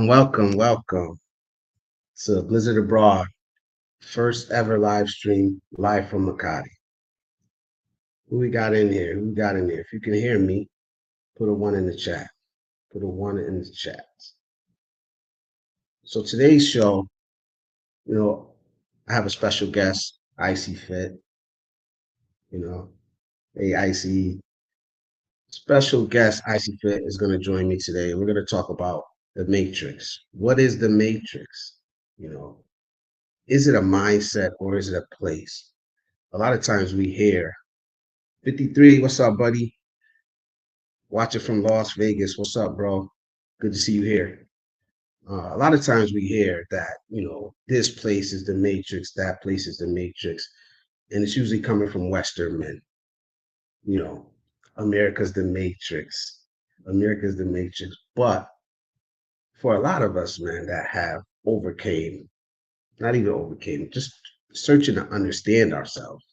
Welcome to Blizzard Abroad, first ever live stream live from Makati. Who we got in here? Who we got in here? If you can hear me, put a one in the chat. Put a one in the chat. So today's show, you know, I have a special guest, Icee Fit. You know, hey Icee, special guest Icee Fit is going to join me today. We're going to talk about the Matrix. What is the Matrix? You know, is it a mindset or is it a place? A lot of times we hear 53, what's up, buddy? Watching from Las Vegas. What's up, bro? Good to see you here. A lot of times we hear that, this place is the Matrix, that place is the Matrix. And it's usually coming from Western men. You know, America's the Matrix. America's the Matrix. But for a lot of us, man, that have overcame, not even overcame, just searching to understand ourselves,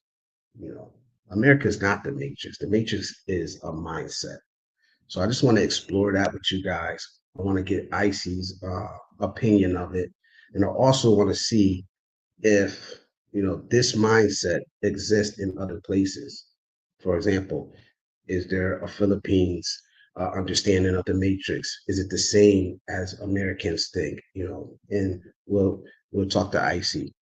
you know, America's not the Matrix. The Matrix is a mindset. So I just want to explore that with you guys. I want to get Icee's opinion of it, and I also want to see if this mindset exists in other places. For example, is there a Philippines understanding of the Matrix? Is it the same as Americans think? And we'll talk to Icee.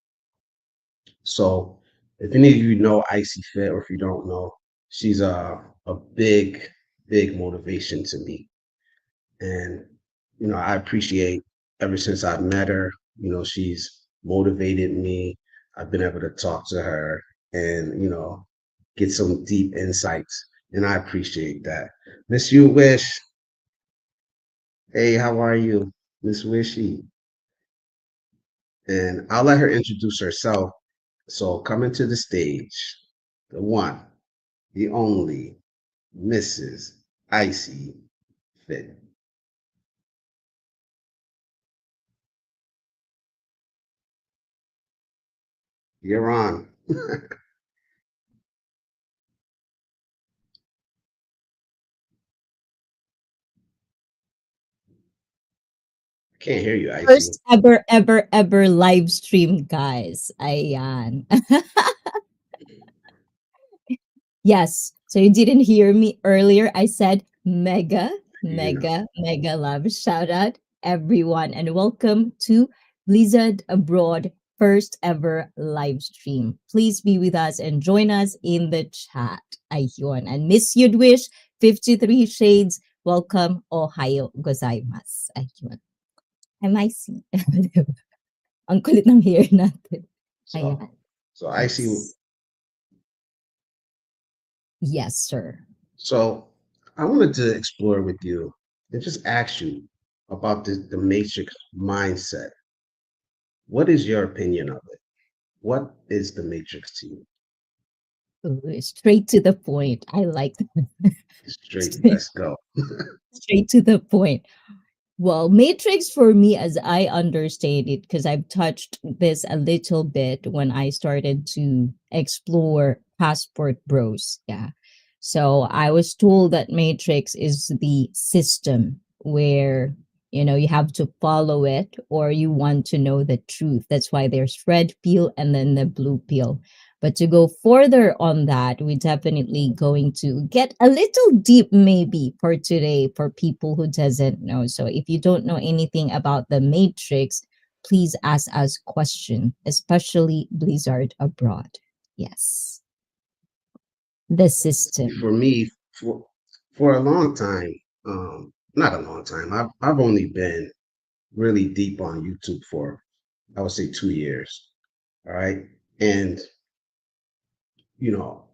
So if any of you know Icee Fit, or if you don't know, she's a big motivation to me. And, I appreciate ever since I've met her, she's motivated me. I've been able to talk to her and, get some deep insights. And I appreciate that. Miss You Wish. Hey, how are you? Miss Wishy. And I'll let her introduce herself. So coming to the stage, the one, the only, Mrs. Icee Fit. You're on. I can't hear you, Icee. First ever live stream, guys. Ayan. Yes. So you didn't hear me earlier. I said You know. mega love. Shout out everyone and welcome to Blizzard Abroad first ever live stream. Please be with us and join us in the chat. Ayun. And Miss Yudwish, 53 Shades, welcome. Ohio gozaimasu. Ayun. MIC. Ang kulit ng hair natin. So, Ayan. so Icee. Yes. Yes, sir. So I wanted to explore with you and just ask you about the Matrix mindset. What is your opinion of it? What is the Matrix to you? Ooh, straight to the point. I like that. Straight, straight, let's go. straight to the point. Well, Matrix for me, as I understand it, because I've touched this a little bit when I started to explore Passport Bros. Yeah. So I was told that Matrix is the system where, you have to follow it or you want to know the truth. That's why there's red pill and then the blue pill. But to go further on that, we definitely going to get a little deep maybe for today for people who doesn't know. So if you don't know anything about the Matrix, please ask us question, especially Blizzard Abroad. Yes. The system. For me, for a long time, not a long time. I've only been really deep on YouTube for, I would say, 2 years. All right, and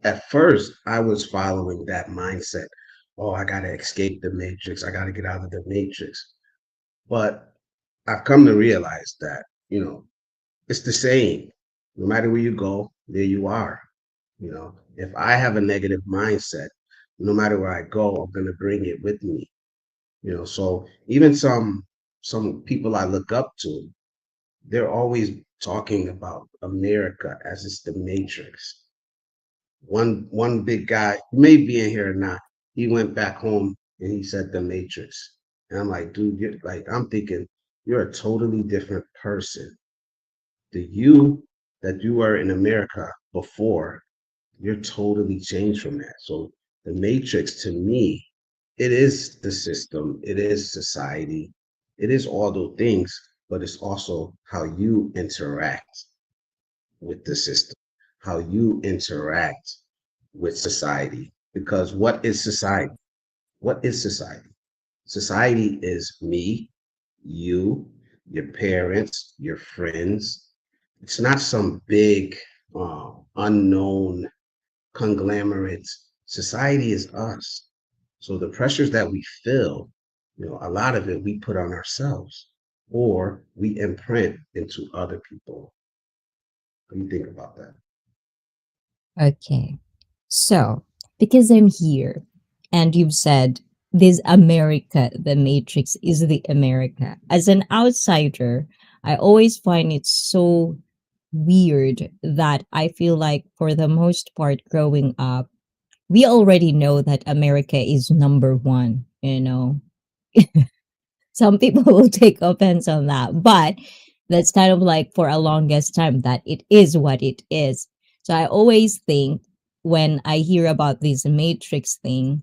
at first I was following that mindset. Oh, I got to escape the matrix. I got to get out of the matrix. But I've come to realize that, it's the same. No matter where you go, there you are. If I have a negative mindset, no matter where I go, I'm going to bring it with me. So even some people I look up to, they're always talking about America as it's the matrix. One big guy, he may be in here or not, he went back home and he said the Matrix. And I'm like, dude, I'm thinking You're a totally different person. The you that you were in America before, you're totally changed from that. So the matrix to me, it is the system, it is society, it is all those things, but it's also how you interact with the system, how you interact with society. Because what is society? What is society? Society is me, you, your parents, your friends. It's not some big, unknown conglomerate. Society is us. So the pressures that we feel, a lot of it we put on ourselves or we imprint into other people. What do you think about that? Okay. So, because I'm here and you've said this America, the Matrix is the America. As an outsider, I always find it so weird that I feel like for the most part growing up, we already know that America is number one, you know. Some people will take offense on that, but that's kind of like for a longest time that it is what it is. So I always think when I hear about this matrix thing,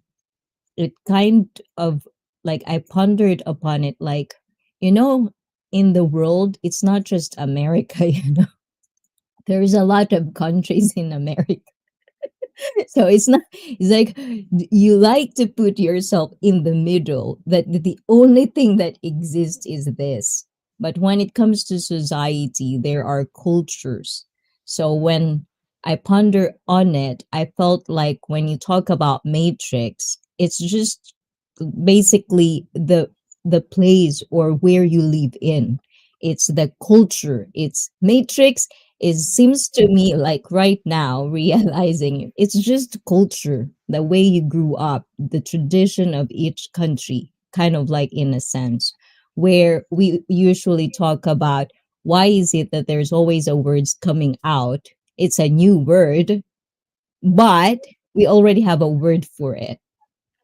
it kind of like I pondered upon it like, you know, in the world, it's not just America, you know. There's a lot of countries in America. So it's not, it's like you like to put yourself in the middle, that the only thing that exists is this. But when it comes to society, there are cultures. So when I ponder on it, I felt like when you talk about matrix, it's just basically the place or where you live in. It's the culture. It's matrix is seems to me like right now realizing it's just culture, the way you grew up, the tradition of each country, kind of like in a sense, where we usually talk about why is it that there's always a words coming out. It's a new word, but we already have a word for it.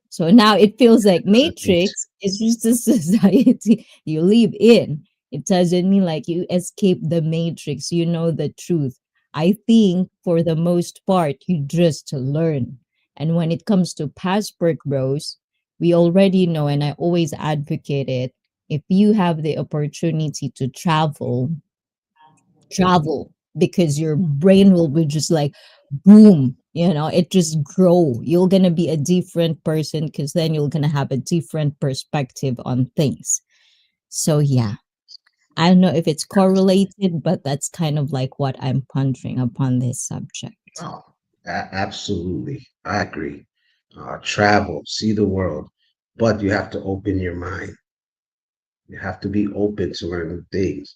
So now it feels like Exactly. Matrix is just a society you live in. It doesn't mean like you escape the Matrix, you know the truth. I think for the most part, you just learn. And when it comes to passport bros, we already know, and I always advocate it. If you have the opportunity to travel because your brain will be just like boom, you know, it just grow. You're gonna be a different person because then you're gonna have a different perspective on things. So yeah, I don't know if it's correlated, but that's kind of like what I'm pondering upon this subject. Oh, absolutely. I agree. Travel, see the world, but you have to open your mind. You have to be open to learn new things.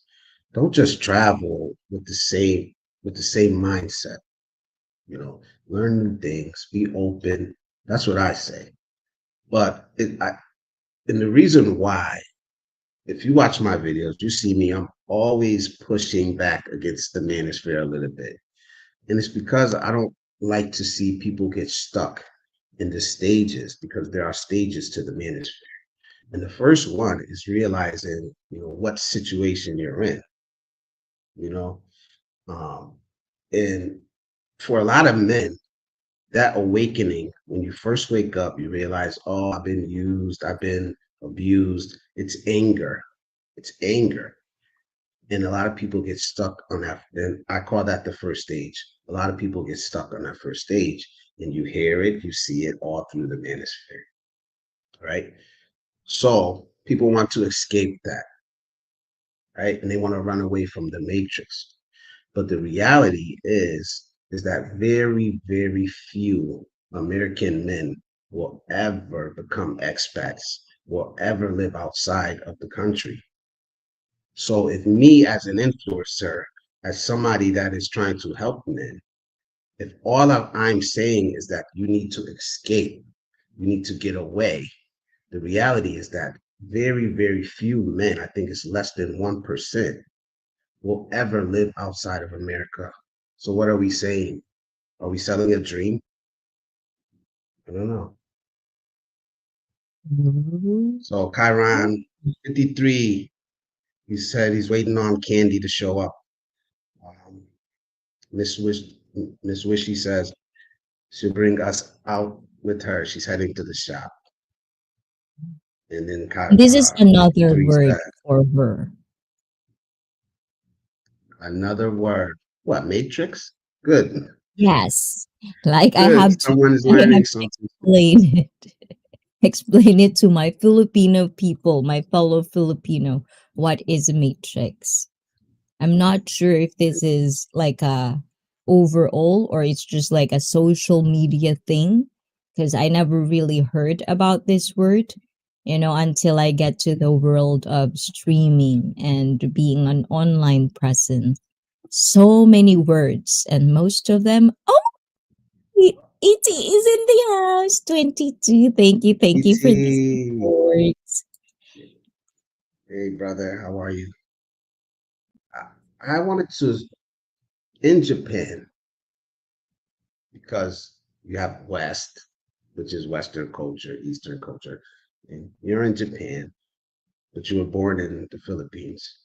Don't just travel with the same mindset. Learn new things. Be open. That's what I say. And the reason why, if you watch my videos, you see me. I'm always pushing back against the manosphere a little bit, and it's because I don't like to see people get stuck in the stages because there are stages to the manosphere. And the first one is realizing, what situation you're in, you know. Um, and for a lot of men, that awakening, when you first wake up, you realize, oh, I've been used, I've been abused. It's anger. It's anger. And a lot of people get stuck on that. And I call that the first stage. A lot of people get stuck on that first stage, and you hear it, you see it all through the manosphere, right? So people want to escape that, right? And they want to run away from the matrix. But the reality is that very, very few American men will ever become expats, will ever live outside of the country. So if me as an influencer, as somebody that is trying to help men, if I'm saying is that you need to escape, you need to get away, the reality is that very, very few men, I think it's less than 1%, will ever live outside of America. So what are we saying? Are we selling a dream? I don't know. Mhm. So Chiron 53, He said he's waiting on Candy to show up. Um, Miss Wish, Miss Wishy says she'll bring us out with her. She's heading to the shop. And then This is another 53 word said for her. another word. What, Matrix? Good. Yes. Like Good. Someone is I have learning to something. explain it. Explain it to my Filipino people, my fellow Filipino, what is a matrix. I'm not sure if this is like a overall or it's just like a social media thing because I never really heard about this word, until I get to the world of streaming and being an online presence. So many words, and most of them, oh, it is in the house. 22. Thank you for the E.T. support. Hey, brother, how are you? I wanted to, in Japan, because you have West, which is Western culture, Eastern culture, and you're in Japan, but you were born in the Philippines.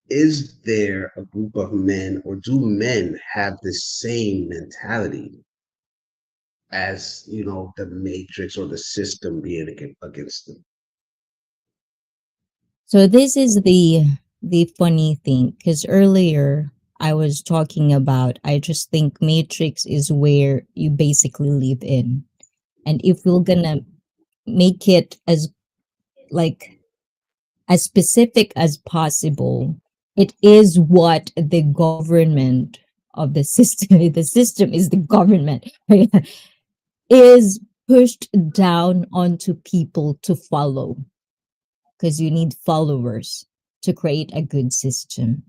Is there a group of men, or do men have the same mentality as, the matrix or the system being against them? So this is the funny thing because earlier I was talking about I just think matrix is where you basically live in. And if we're gonna make it as like as specific as possible, it is what the government of the system the system is the government is pushed down onto people to follow because you need followers to create a good system.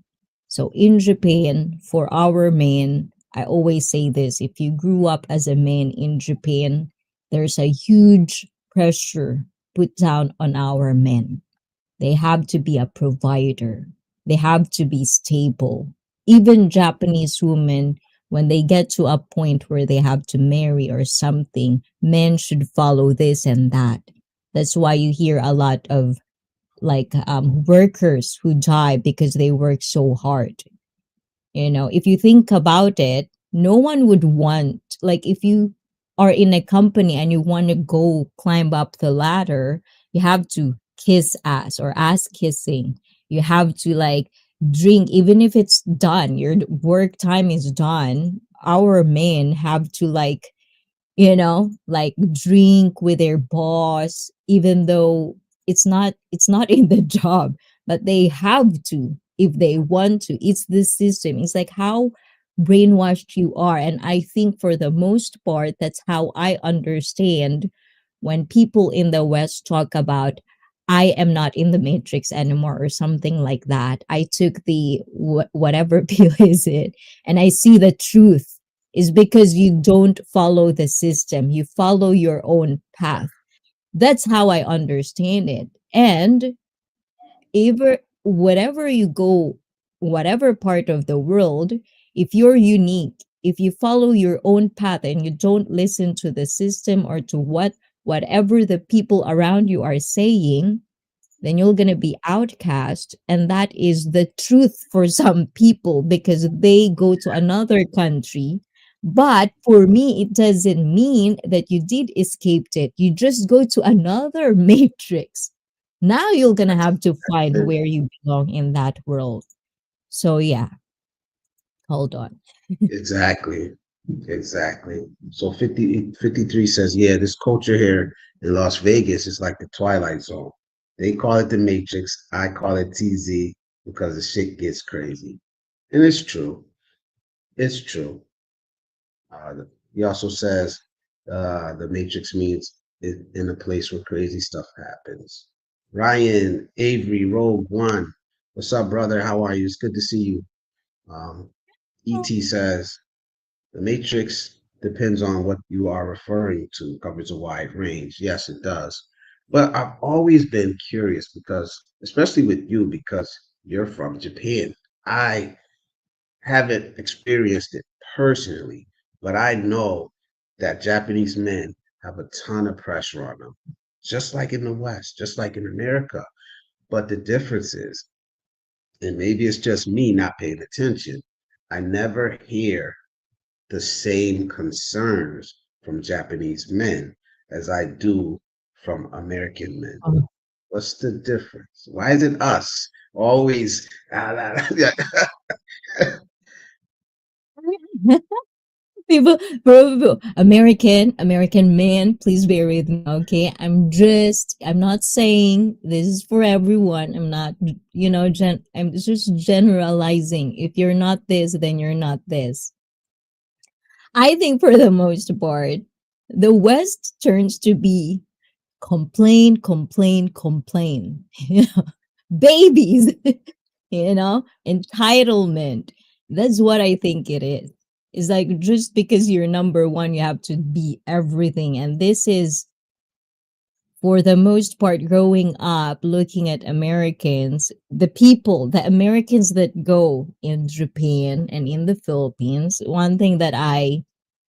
So in Japan, for our men, I always say this, if you grew up as a man in Japan, there's a huge pressure put down on our men. They have to be a provider. They have to be stable. Even Japanese women, when they get to a point where they have to marry or something, men should follow this and that. That's why you hear a lot of like workers who die because they work so hard. If you think about it, no one would want, like, if you are in a company and you want to go climb up the ladder, you have to kiss ass or ass kissing. You have to like drink, even if it's done, your work time is done. Our men have to like drink with their boss even though it's not in the job, but they have to if they want to. It's the system. It's like how brainwashed you are, and I think for the most part that's how I understand when people in the West talk about I am not in the matrix anymore or something like that. I took the whatever pill is it, and I see the truth is because you don't follow the system. You follow your own path. That's how I understand it. And ever whatever you go, whatever part of the world, if you're unique, if you follow your own path and you don't listen to the system or to whatever the people around you are saying, then you're going to be outcast. And that is the truth for some people because they go to another country. But for me, it doesn't mean that you did escape it. You just go to another matrix. Now you're going to have to find where you belong in that world. So, yeah, hold on. Exactly. Exactly. So 53 says, yeah, this culture here in Las Vegas is like the Twilight Zone. They call it the Matrix. I call it TZ because the shit gets crazy. And it's true. It's true. He also says the Matrix means it, in a place where crazy stuff happens. Ryan, Avery, Rogue One. What's up, brother? How are you? It's good to see you. ET says, the matrix depends on what you are referring to, covers a wide range. Yes, it does. But I've always been curious because, especially with you, because you're from Japan. I haven't experienced it personally, but I know that Japanese men have a ton of pressure on them, just like in the West, just like in America. But the difference is, and maybe it's just me not paying attention, I never hear the same concerns from Japanese men as I do from American men. What's the difference? Why is it us always? Yeah, American man, please bear with me, okay? I'm not saying this is for everyone. I'm not, I'm just generalizing. If you're not this, then you're not this. I think for the most part, the West turns to be complain, complain, complain. You know, babies, entitlement. That's what I think it is. It's like just because you're number one, you have to be everything. And this is, for the most part, growing up, looking at Americans, the Americans that go in Japan and in the Philippines, one thing that I,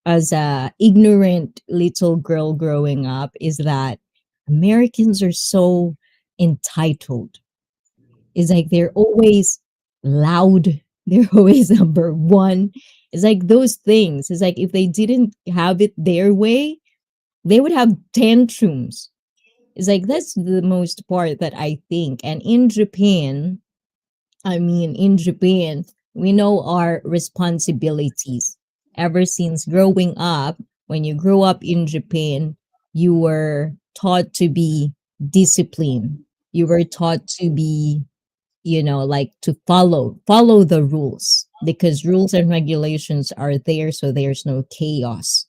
as a ignorant little girl growing up, is that Americans are so entitled. It's like they're always loud. They're always number one. It's like those things. It's like if they didn't have it their way, they would have tantrums. It's like that's the most part that I think. And in Japan, we know our responsibilities. Ever since growing up, when you grow up in Japan, you were taught to be disciplined. You were taught to be, like to follow the rules, because rules and regulations are there, so there's no chaos,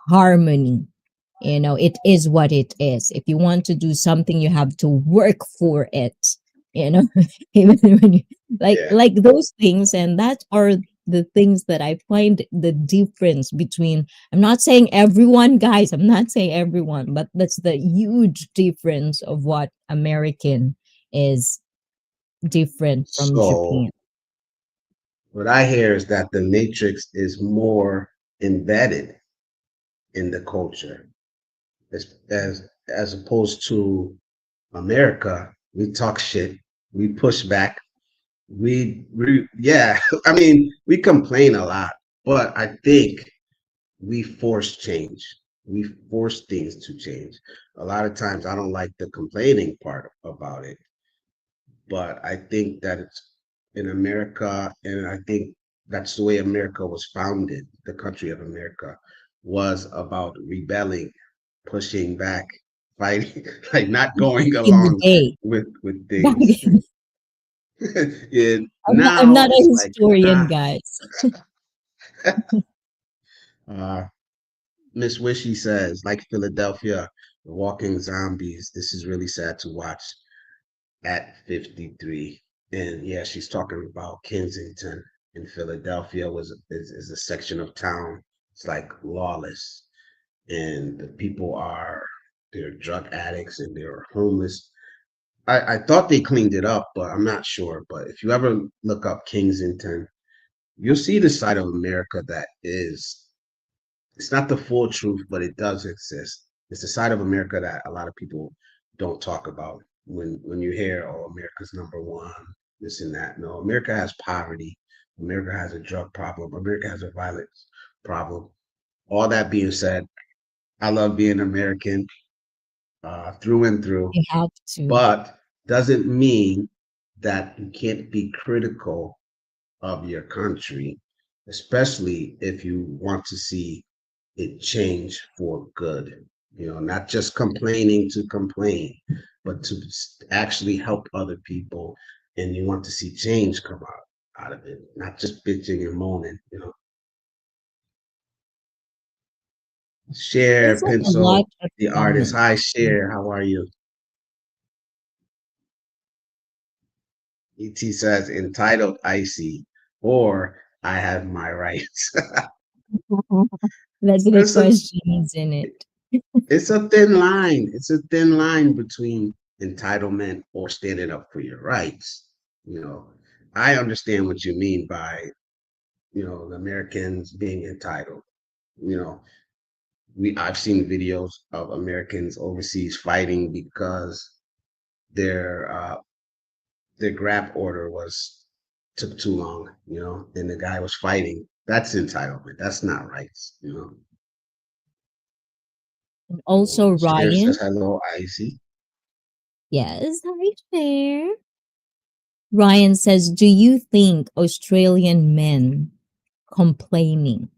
harmony. It is what it is. If you want to do something, you have to work for it. you know Even when you, yeah. like those things, and that are the things that I find the difference between. I'm not saying everyone, guys, I'm not saying everyone, but that's the huge difference of what American is different from So Japan. what I hear is that the matrix is more embedded in the culture, as opposed to America. We talk shit, we push back, yeah. I mean, we complain a lot, but I think we force change. We force things to change. A lot of times, I don't like the complaining part about it, but I think that it's in America, and I think that's the way America was founded. The country of America was about rebelling, pushing back, fighting, like not going In the along day, with back things. in, And I'm now not a it's like, historian, guys. uh, Miss Wishy says, like Philadelphia, the walking zombies. This is really sad to watch at 53. And yeah, she's talking about Kensington in Philadelphia is a section of town. It's like lawless, and the people are they're drug addicts and they're homeless. I thought they cleaned it up, but I'm not sure. But if you ever look up Kensington, you'll see the side of America that is it's not the full truth, but it does exist. It's the side of America that a lot of people don't talk about when you hear, "Oh, America's number one," this and that. No, America has poverty. America has a drug problem. America has a violence problem. All that being said, I love being American through and through, You have to. but doesn't mean that you can't be critical of your country, especially if you want to see it change for good. Not just complaining to complain, but to actually help other people, and you want to see change come out of it, not just bitching and moaning. Share It's like a lot Pencil, of the artist. comments. Hi, Share. How are you? Et says entitled Icee, or I have my rights. That's the it's a question, isn't it? it's a thin line. It's a thin line between entitlement or standing up for your rights. You know, I understand what you mean by, the Americans being entitled. You know, I've seen videos of Americans overseas fighting because they're their grab order was took too long, and the guy was fighting. That's entitlement. That's not rights, And also, Cher says Ryan. hello, Icy. Yes, hi there. Ryan says, do you think Australian men complaining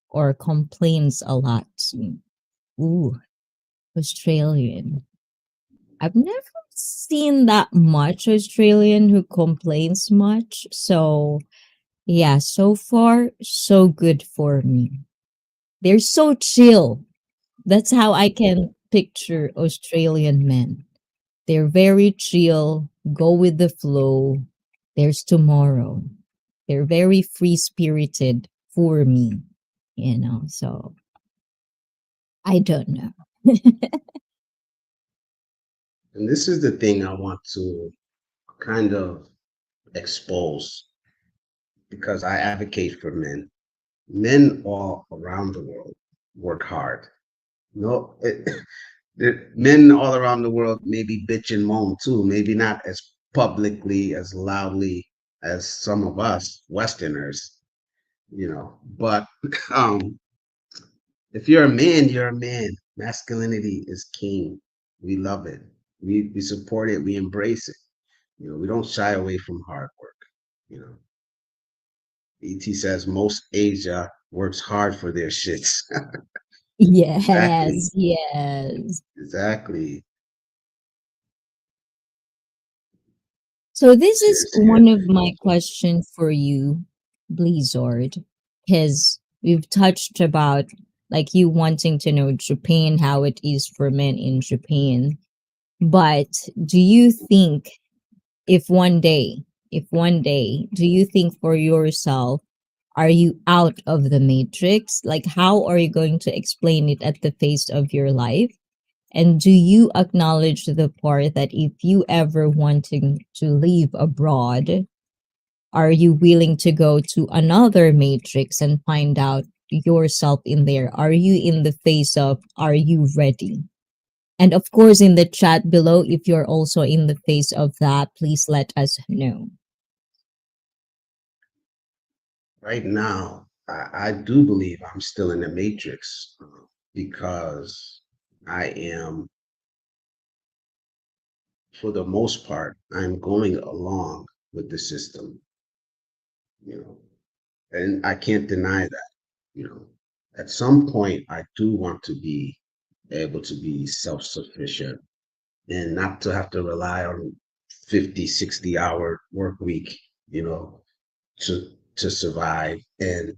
or complains a lot? Ooh, Australian. I've never seen that much Australian who complains much. So, yeah, so far, so good for me. They're so chill. That's how I can picture Australian men. They're very chill, go with the flow. There's tomorrow. They're very free spirited for me. So I don't know. And this is the thing I want to kind of expose because I advocate for men. Men all around the world work hard. No, men all around the world maybe bitch and moan too, maybe not as publicly, as loudly as some of us Westerners, but um, if you're a man, you're a man. Masculinity is king. We love it. We support it. We embrace it. We don't shy away from hard work. You know, ET says most Asia works hard for their shits. Exactly. Yes, yes. Exactly. So this is Cheers here. one of my questions for you, Blizzard, because we've touched about like you wanting to know Japan, how it is for men in Japan. But do you think if one day, do you think for yourself, are you out of the matrix? Like, how are you going to explain it at the face of your life? And do you acknowledge the part that if you ever wanting to live abroad, are you willing to go to another matrix and find out yourself in there? Are you in the face of are you ready? And of course, in the chat below, if you're also in the face of that, please let us know. Right now, I do believe I'm still in the matrix because I am, for the most part, I'm going along with the system, you know, and I can't deny that, you know. At some point, I do want to be able to be self sufficient and not to have to rely on 50, 60-hour work week, you know, to survive and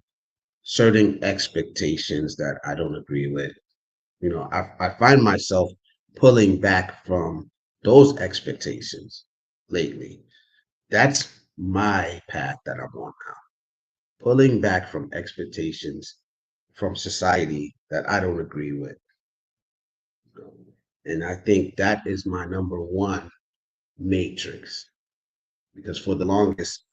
certain expectations that I don't agree with. I find myself pulling back from those expectations lately. That's my path that I'm on now. Pulling back from expectations from society that I don't agree with. you know. And I think that is my number one matrix because for the longest,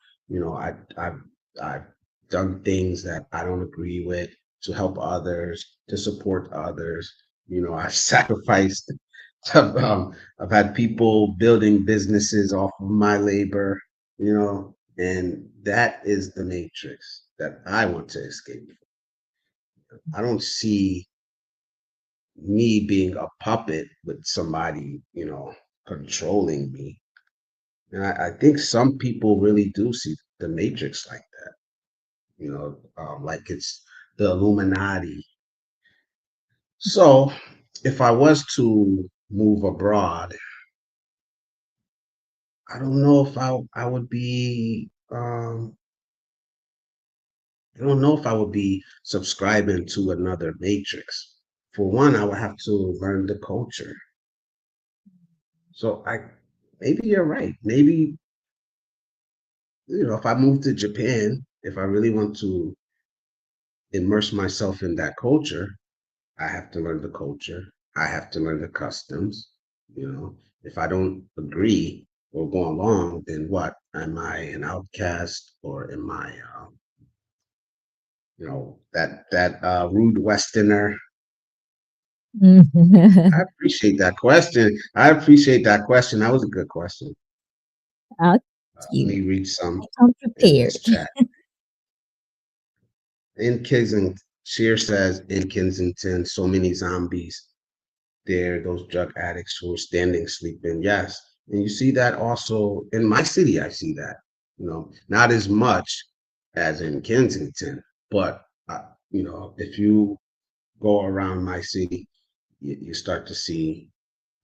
I've done things that I don't agree with to help others, to support others. I've sacrificed. I've had people building businesses off of my labor. And that is the matrix that I want to escape from. I don't see me being a puppet with somebody, controlling me. And I think some people really do see the matrix like that, like it's the Illuminati. So if I was to move abroad, I don't know if I would be, I don't know if I would be subscribing to another matrix. For one, I would have to learn the culture. So maybe you're right. Maybe, if I move to Japan, if I really want to immerse myself in that culture, I have to learn the culture. I have to learn the customs. If I don't agree or go along, then what? Am I an outcast or am I, that rude Westerner? I appreciate that question. I appreciate that question. That was a good question. Let you. me read I some come in prepared. this chat. In Kensington, Sheer says in Kensington, so many zombies there, those drug addicts who are standing sleeping. Yes. And you see that also in my city, I see that, not as much as in Kensington, but, if you go around my city, you start to see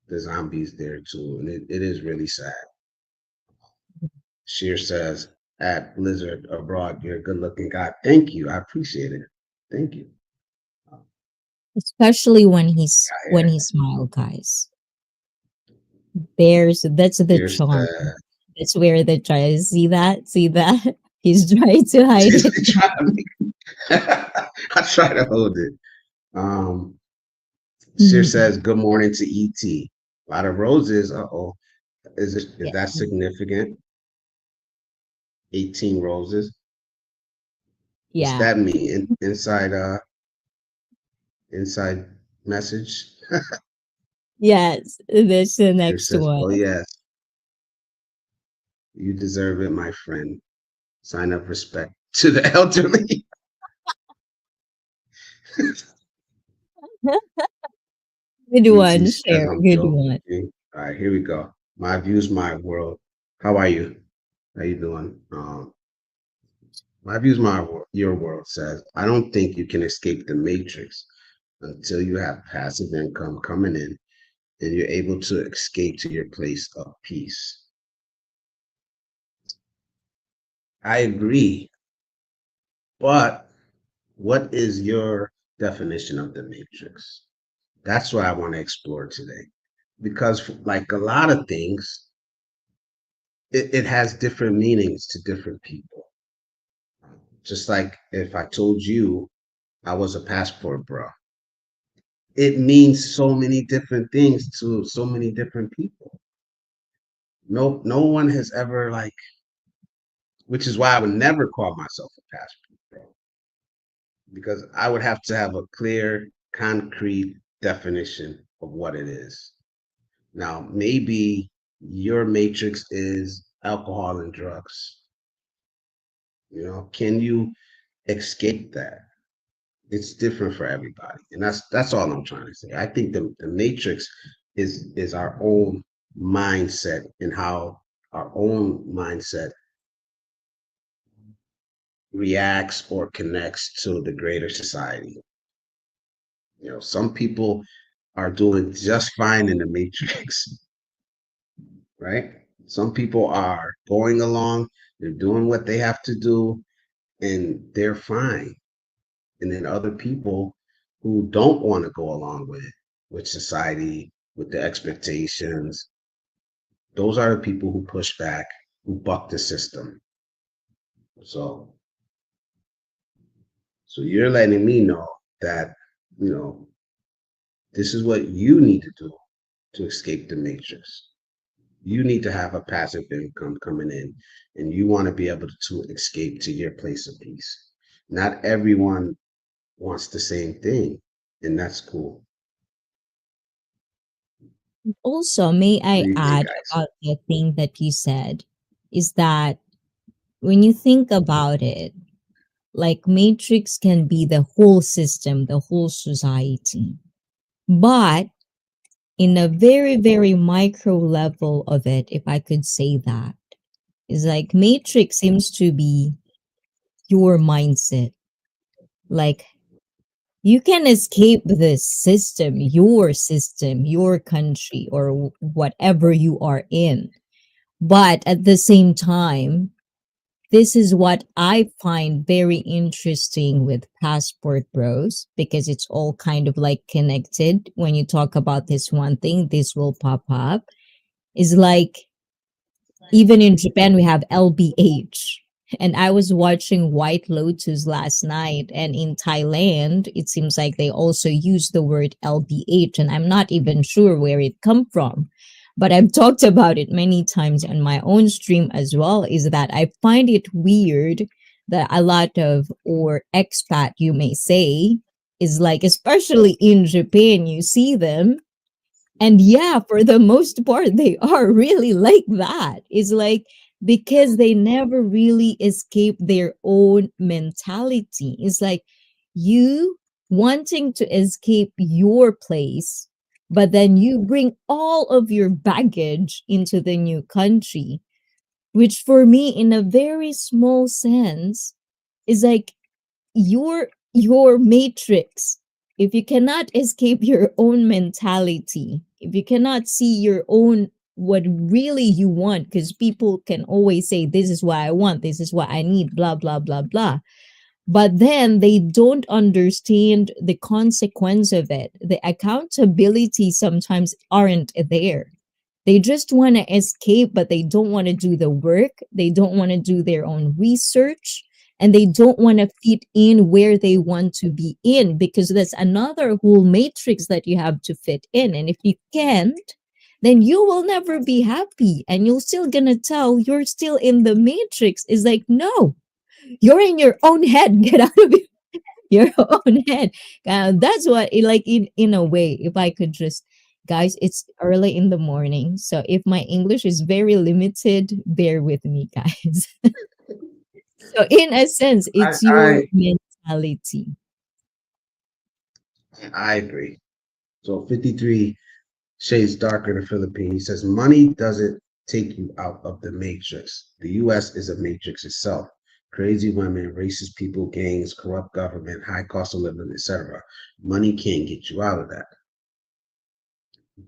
the zombies there too. And it is really sad. Sheer says, at Blizzard Abroad, you're a good looking guy. Thank you. I appreciate it. Thank you. Especially Got when here. he smiled, guys. That's the Sheer charm. says, That's where the try. See that? See that? He's trying to hide she's it. trying to make, I try to hold it. Um, Sheer Mhm. says, good morning to ET. A lot of roses. Uh-oh. Is Yeah. that significant? 18 roses. What's Yeah. that mean? Inside message. Yes. That's the Sheer next says, one. oh yes, you deserve it, my friend. Sign of respect to the elderly. Good ET one, says share. I'm Good one. joking. All right, here we go. My views, my world. How are you? How you doing? My views, your world says I don't think you can escape the matrix until you have passive income coming in and you're able to escape to your place of peace. I agree, but what is your definition of the matrix? That's what I want to explore today. Because, like a lot of things, it has different meanings to different people. Just like if I told you I was a passport bro, it means so many different things to so many different people. No one has ever like, which is why I would never call myself a passport bro, because I would have to have a clear, concrete definition of what it is. Now, maybe your matrix is alcohol and drugs. Can you escape that? It's different for everybody, and that's all I'm trying to say. I think the matrix is our own mindset and how our own mindset reacts or connects to the greater society. Some people are doing just fine in the matrix, right? Some people are going along, they're doing what they have to do, and they're fine. And then other people who don't want to go along with society, with the expectations, those are the people who push back, who buck the system. So, so you're letting me know that, you know, this is what you need to do to escape the matrix. You need to have a passive income coming in, and you want to be able to escape to your place of peace. Not everyone wants the same thing, and that's cool. Also, may What I do you think, add guys? about the thing that you said is that when you think about it, like Matrix can be the whole system, the whole society. But in a very, very micro level of it, if I could say that, is like Matrix seems to be your mindset. Like you can escape this system, your country, or whatever you are in. But at the same time, this is what I find very interesting with Passport Bros because it's all kind of like connected. When you talk about this one thing, this will pop up. Is like even in Japan, we have LBH. And I was watching White Lotus last night, and in Thailand, it seems like they also use the word LBH, and I'm not even sure where it come from. But I've talked about it many times on my own stream as well. Is that I find it weird that a lot of or expat, you may say, is like, especially in Japan, you see them and yeah, for the most part, they are really like that. It's like because they never really escape their own mentality. It's like you wanting to escape your place, but then you bring all of your baggage into the new country, which for me, in a very small sense, is like your matrix. If you cannot escape your own mentality, if you cannot see your own what really you want, because people can always say this is what I want, this is what I need, blah blah blah blah, but then they don't understand the consequence of it. The accountability sometimes aren't there. They just want to escape, but they don't want to do the work. They don't want to do their own research, and they don't want to fit in where they want to be in, because that's another whole matrix that you have to fit in. And if you can't, then you will never be happy, and you're still gonna tell you're still in the matrix. Is like, no, you're in your own head. Get out of your own head. That's what like in a way, if I could just, guys, it's early in the morning, so if my English is very limited, bear with me, guys. So in a sense, I it's your I mentality. I agree. So 53 shades darker in the Philippines. He says money doesn't take you out of the matrix. The US is a matrix itself. Crazy women, racist people, gangs, corrupt government, high cost of living, etc. Money can't get you out of that.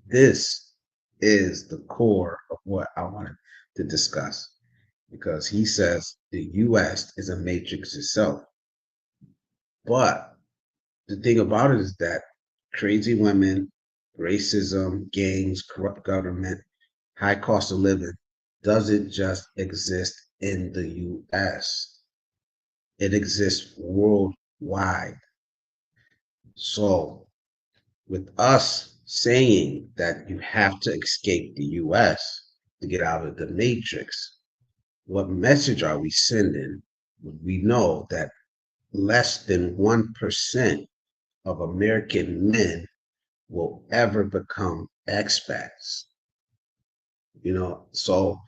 This is the core of what I wanted to discuss, because he says the US is a matrix itself. But the thing about it is that crazy women, racism, gangs, corrupt government, high cost of living doesn't just exist in the US. It exists worldwide. So, with us saying that you have to escape the US to get out of the matrix, what message are we sending when we know that less than 1% of American men will ever become expats? So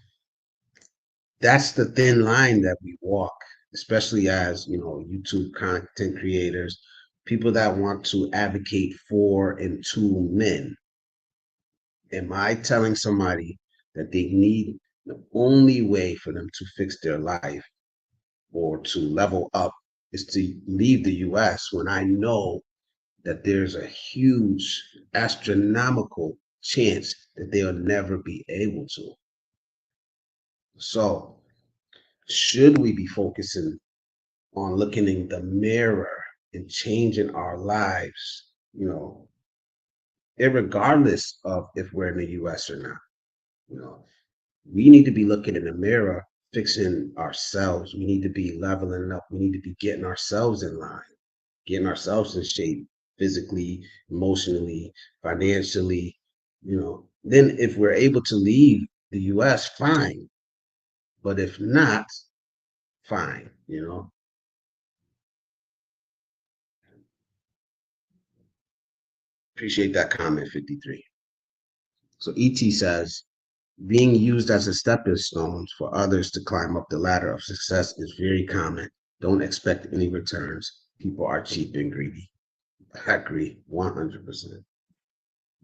that's the thin line that we walk, especially as, YouTube content creators, people that want to advocate for and to men. Am I telling somebody that they need, the only way for them to fix their life or to level up is to leave the US, when I know that there's a huge astronomical chance that they'll never be able to? So, should we be focusing on looking in the mirror and changing our lives, irregardless of if we're in the US or not? You know, we need to be looking in the mirror, fixing ourselves. We need to be leveling up. We need to be getting ourselves in line, getting ourselves in shape physically, emotionally, financially. Then if we're able to leave the US, fine. But if not, fine. Appreciate that comment, 53. So ET says, being used as a stepping stone for others to climb up the ladder of success is very common. Don't expect any returns. People are cheap and greedy. I agree 100%.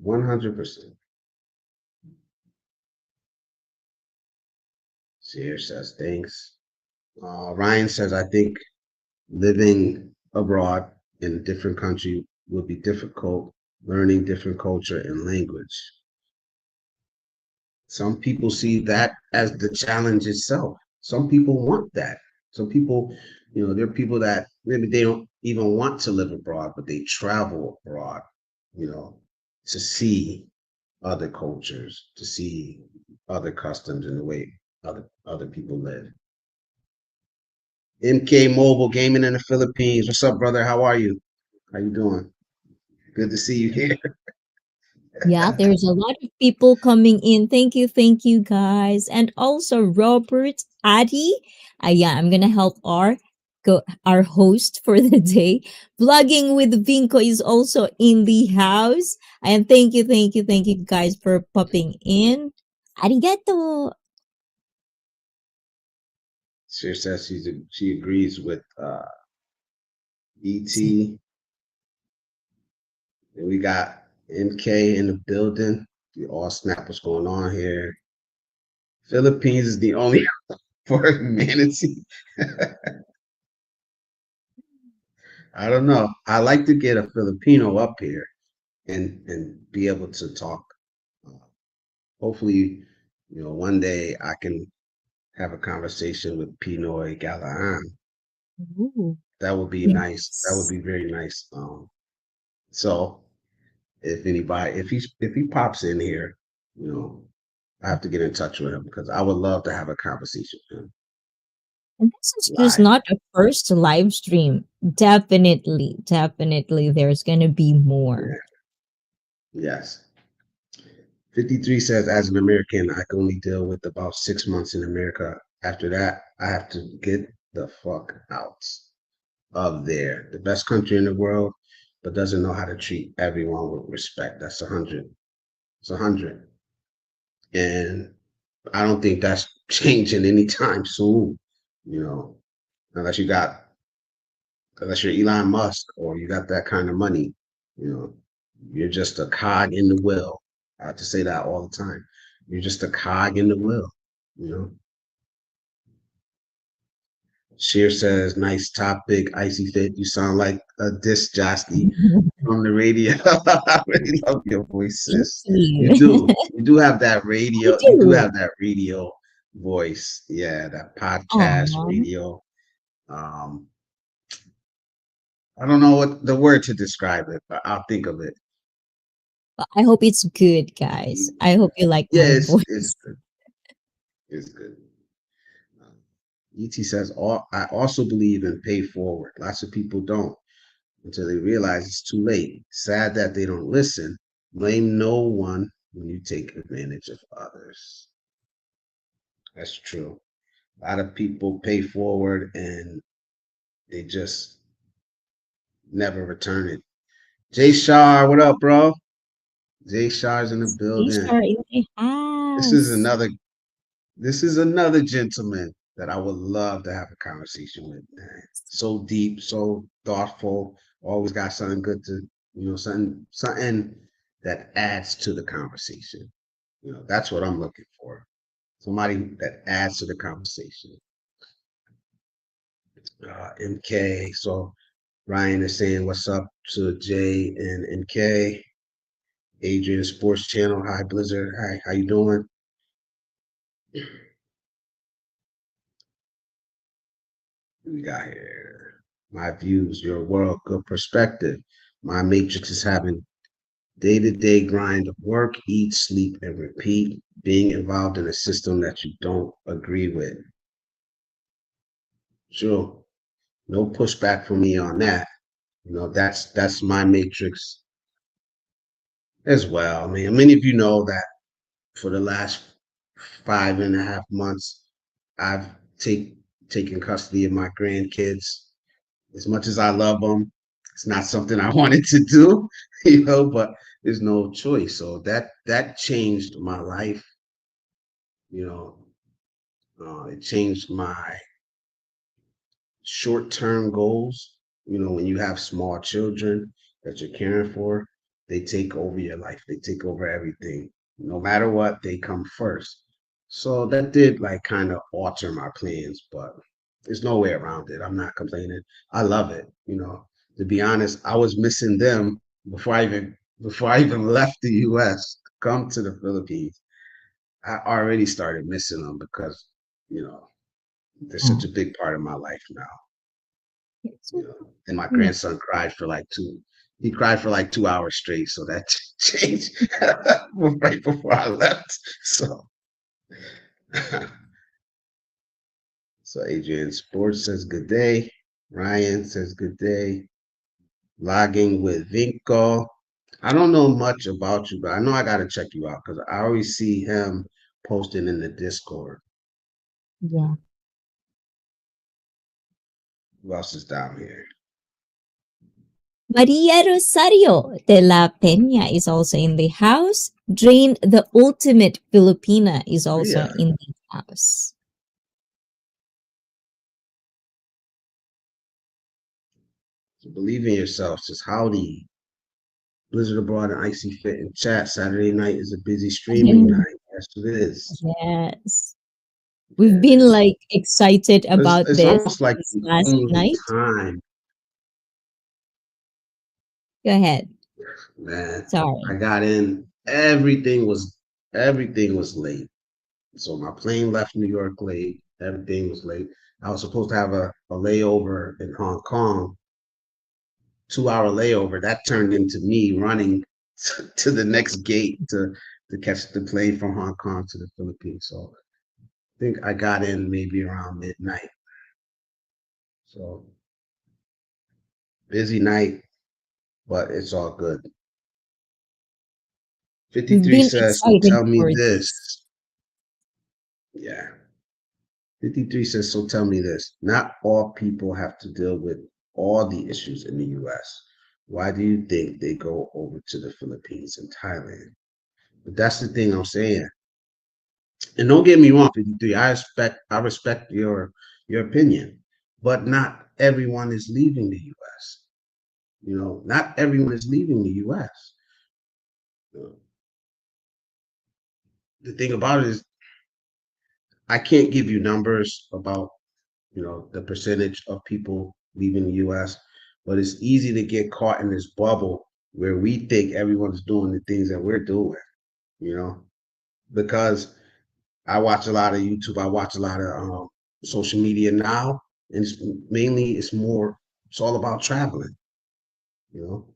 100%. Sierra says, thanks. Ryan says, I think living abroad in a different country would be difficult, learning different culture and language. Some people see that as the challenge itself. Some people want that. Some people, there are people that maybe they don't even want to live abroad, but they travel abroad, you know, to see other cultures, to see other customs and the way other people live. MK Mobile Gaming in the Philippines. What's up, brother? How are you? How you doing? Good to see you here. Yeah, there's a lot of people coming in. Thank you, guys. And also Robert, Addy. Yeah, I'm gonna help our host for the day. Vlogging with Vinco is also in the house. And thank you, guys, for popping in. Arigato. She says she agrees with See. ET. And we got MK in the building. We all snap what's going on here. Philippines is the only for humanity. I don't know. I like to get a Filipino up here and be able to talk. Uh, hopefully, one day I can have a conversation with Pinoy Galaan. Ooh, That would be nice. That would yes. be very nice. So if anybody, if he pops in here, you know, I have to get in touch with him because I would love to have a conversation with him And this is just live. not a first live stream. Definitely, definitely, there's gonna be more. Yeah. Yes. 53 says, as an American, I can only deal with about 6 months in America. After that, I have to get the fuck out of there. The best country in the world, but doesn't know how to treat everyone with respect. That's 100. It's 100. And I don't think that's changing anytime soon, you know, unless you got, unless you're Elon Musk or you got that kind of money, you know, you're just a cog in the wheel. I have to say that all the time. You're just a cog in the wheel, you know. Sheer says, nice topic, Icy Fit. You sound like a disc jockey from the radio. I really love your voice, Thank sis. You you. do. You do have that I radio. You do do. have that radio voice. Yeah, that podcast Aw. radio. Um, I don't know what the word to describe it, but I'll think of it. I hope it's good, guys. I hope you like Yeah, my it's voice. good. It's good. ET says, I also believe in pay forward. Lots of people don't until they realize it's too late. Sad that they don't listen. Blame no one when you take advantage of others. That's true. A lot of people pay forward and they just never return it. Jay Shar, what up, bro? Jay Shar's in the These building. are in the This is house. another This is another gentleman that I would love to have a conversation with, man. So deep, so thoughtful, always got something good to, something that adds to the conversation. That's what I'm looking for. Somebody that adds to the conversation. MK. So Ryan is saying what's up to Jay and MK. Adrian Sports Channel. Hi Blizzard. Hi, how you doing? We got here. My views, your world, good perspective. My matrix is having day-to-day grind of work, eat, sleep, and repeat, being involved in a system that you don't agree with. Sure. No pushback from me on that. That's my matrix as well. I mean, many of you know that for the last 5.5 months, I've taken custody of my grandkids. As much as I love them, it's not something I wanted to do, but there's no choice. So that changed my life. You know, it changed my short-term goals. When you have small children that you're caring for, they take over your life. They take over everything. No matter what, they come first. So that did like kind of alter my plans, but there's no way around it. I'm not complaining. I love it. To be honest, I was missing them before I even left the US to come to the Philippines. I already started missing them because, you know, they're such Oh, a big part of my life now. it's And my okay. grandson cried for like he cried for like 2 hours straight. So that changed right before I left. So, so Adrian Sports says good day. Ryan says good day. Logging with Vinco. I don't know much about you, but I know I got to check you out because I always see him posting in the Discord. Yeah. Who else is down here? Maria Rosario de la Peña is also in the house. Drain the Ultimate Filipina is also Maria. in the house. So believe in yourself. Just howdy. Blizzard Abroad and Icy Fit in chat. Saturday night is a busy streaming night. Yes, it is. Yes. Yeah, We've it been is. like excited about It's this almost like since the last only night. time, Go ahead. man. I Sorry. got in. Everything was late. So my plane left New York late. Everything was late. I was supposed to have a layover in Hong Kong, 2 hour layover. That turned into me running to the next gate to catch the plane from Hong Kong to the Philippines. So I think I got in maybe around midnight. So busy night, but it's all good. We've 53 been says, so excited tell me for this. this. Yeah. 53 says, so tell me this. Not all people have to deal with all the issues in the US. Why do you think they go over to the Philippines and Thailand? But that's the thing I'm saying. And don't get me wrong, 53. I respect your opinion, but not everyone is leaving the US. Not everyone is leaving the US. The thing about it is I can't give you numbers about the percentage of people leaving the US, but it's easy to get caught in this bubble where we think everyone's doing the things that we're doing, you know, because I watch a lot of YouTube, I watch a lot of social media now, and it's all about traveling, you know.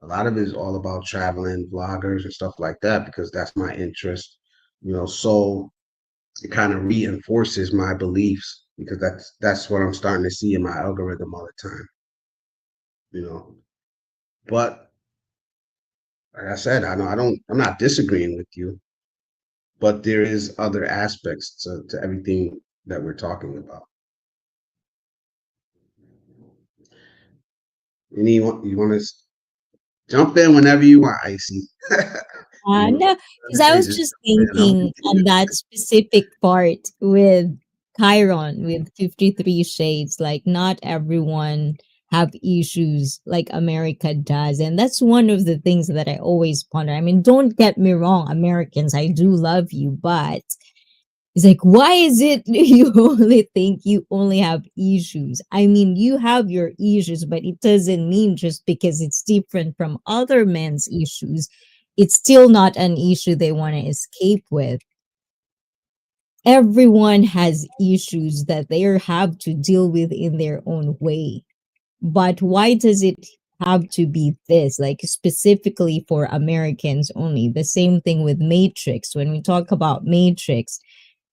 A lot of it is all about traveling, vloggers and stuff like that because that's my interest, so it kind of reinforces my beliefs because that's what I'm starting to see in my algorithm all the time, you know. But like I said, I know I'm not disagreeing with you, but there is other aspects to everything that we're talking about. You want to jump in whenever you want, Icee. No, because I Say was just just jump in. I'm thinking on that specific part with Chiron with 53 shades, like not everyone have issues like America does. And that's one of the things that I always ponder. I mean, don't get me wrong, Americans, I do love you, but it's like, why is it you only think you only have issues? I mean, you have your issues, but it doesn't mean just because it's different from other men's issues, it's still not an issue they want to escape with. Everyone has issues that they have to deal with in their own way. But why does it have to be this, like specifically for Americans only? The same thing with Matrix. When we talk about Matrix,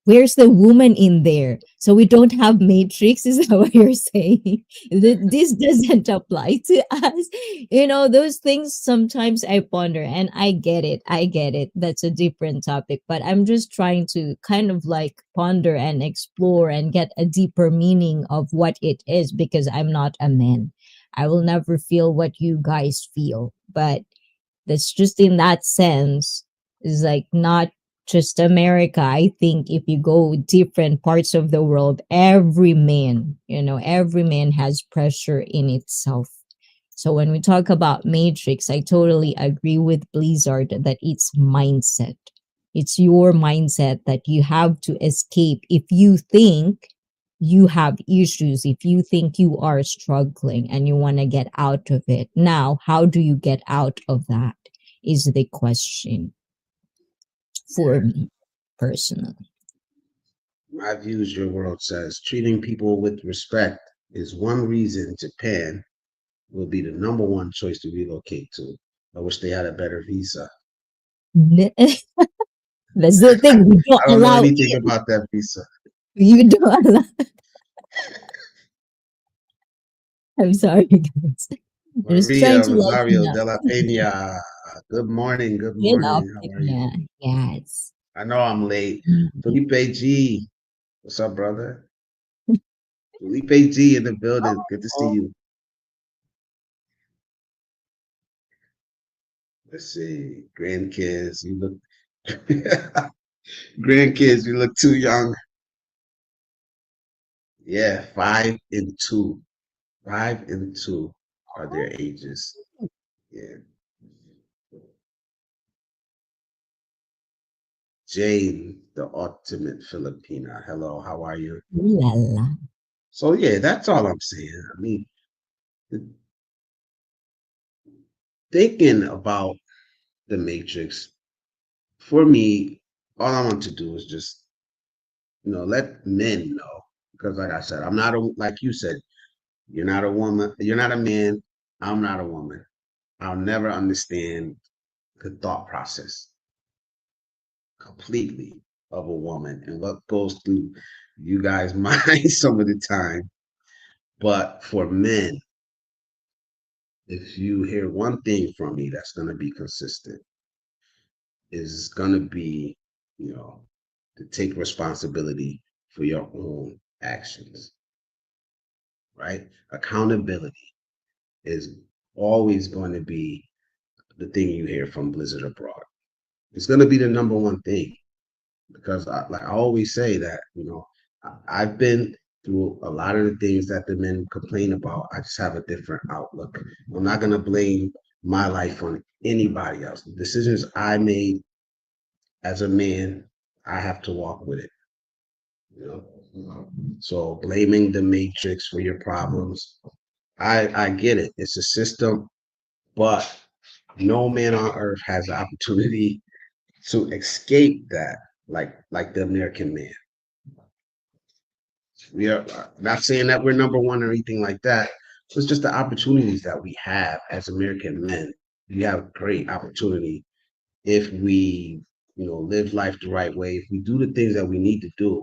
where's the woman in there? So we don't have matrix, is that what you're saying? That this doesn't apply to us? Those things sometimes I ponder, and I get it. I get it. That's a different topic, but I'm just trying to kind of like ponder and explore and get a deeper meaning of what it is because I'm not a man. I will never feel what you guys feel, but that's just in that sense is like not just America. I think if you go different parts of the world, every man has pressure in itself. So when we talk about Matrix, I totally agree with Blizzard that it's mindset. It's your mindset that you have to escape if you think you have issues, if you think you are struggling and you want to get out of it. Now, how do you get out of that? Is the question for Yeah. me personally. My views, your world says treating people with respect is one reason Japan will be the number one choice to relocate to. I wish they had a better visa. That's the thing. We don't I don't know allow anything it. about that visa. You don't allow. I'm sorry, guys. I'm just trying Maria to lighten Rosario up. de la Peña. Good morning. Good Get up. morning. How are you? Yeah. Yes. I know I'm late. Mm. Felipe G. What's up, brother? Felipe G in the building. Good to see Oh, you. Let's see. Grandkids. You look grandkids, you look too young. Yeah, 5 and 2. 5 and 2. are their ages. Yeah. Jane, the ultimate Filipina. Hello, how are you? Ooh la la. So yeah, that's all I'm saying. I mean, thinking about the Matrix, for me, all I want to do is just, let men know. Because like I said, I'm not a like you said, you're not a woman, you're not a man, I'm not a woman. I'll never understand the thought process completely of a woman and what goes through you guys' minds some of the time. But for men, if you hear one thing from me that's going to be consistent, is going to be, you know, to take responsibility for your own actions, right? Accountability is always going to be the thing you hear from Blizzard Abroad. It's going to be the number one thing because, like I always say, that I've been through a lot of the things that the men complain about. I just have a different outlook. I'm not going to blame my life on anybody else. The decisions I made as a man, I have to walk with it. So blaming the matrix for your problems, I get it. It's a system, but no man on earth has the opportunity to escape that, like the American man. We are not saying that we're number one or anything like that. It's just the opportunities that we have as American men. We have great opportunity if we, live life the right way. If we do the things that we need to do,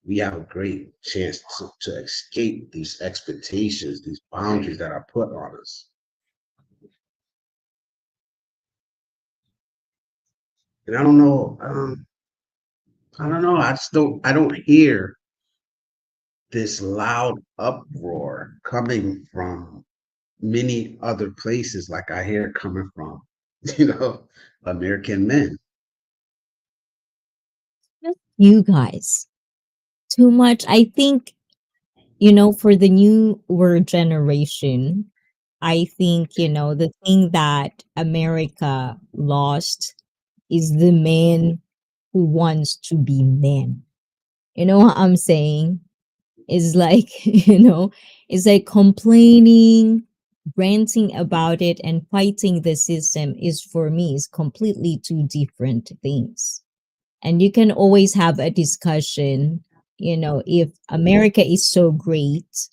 we have a great chance to escape these expectations, these boundaries that are put on us. And I don't know, I don't know. I don't hear this loud uproar coming from many other places like I hear it coming from, you know, American men. You guys. Too much. I think, for the newer generation, I think, the thing that America lost is the man who wants to be man. You know what I'm saying? Is like, it's like complaining, ranting about it, and fighting the system is for me is completely two different things. And you can always have a discussion, if America is so great,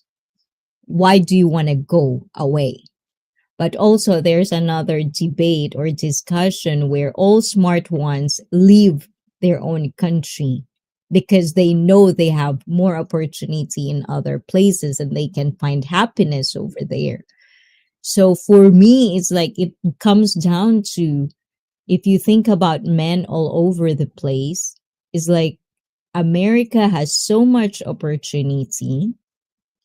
why do you want to go away? But also, there's another debate or discussion where all smart ones leave their own country because they know they have more opportunity in other places and they can find happiness over there. So for me, it's like it comes down to, if you think about men all over the place, it's like America has so much opportunity.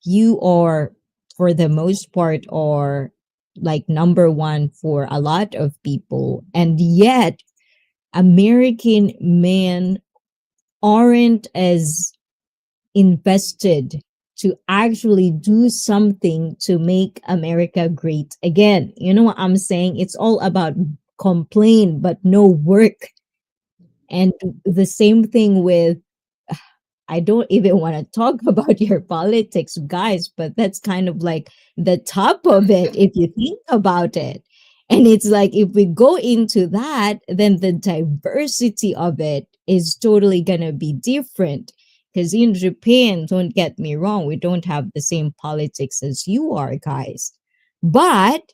You are, for the most part, are like number one for a lot of people. And yet, American men aren't as invested to actually do something to make America great again. You know what I'm saying? It's all about complain, but no work. And the same thing with, I don't even want to talk about your politics, guys, but that's kind of like the top of it if you think about it. And it's like if we go into that, then the diversity of it is totally going to be different. Because in Japan, don't get me wrong, we don't have the same politics as you are, guys. But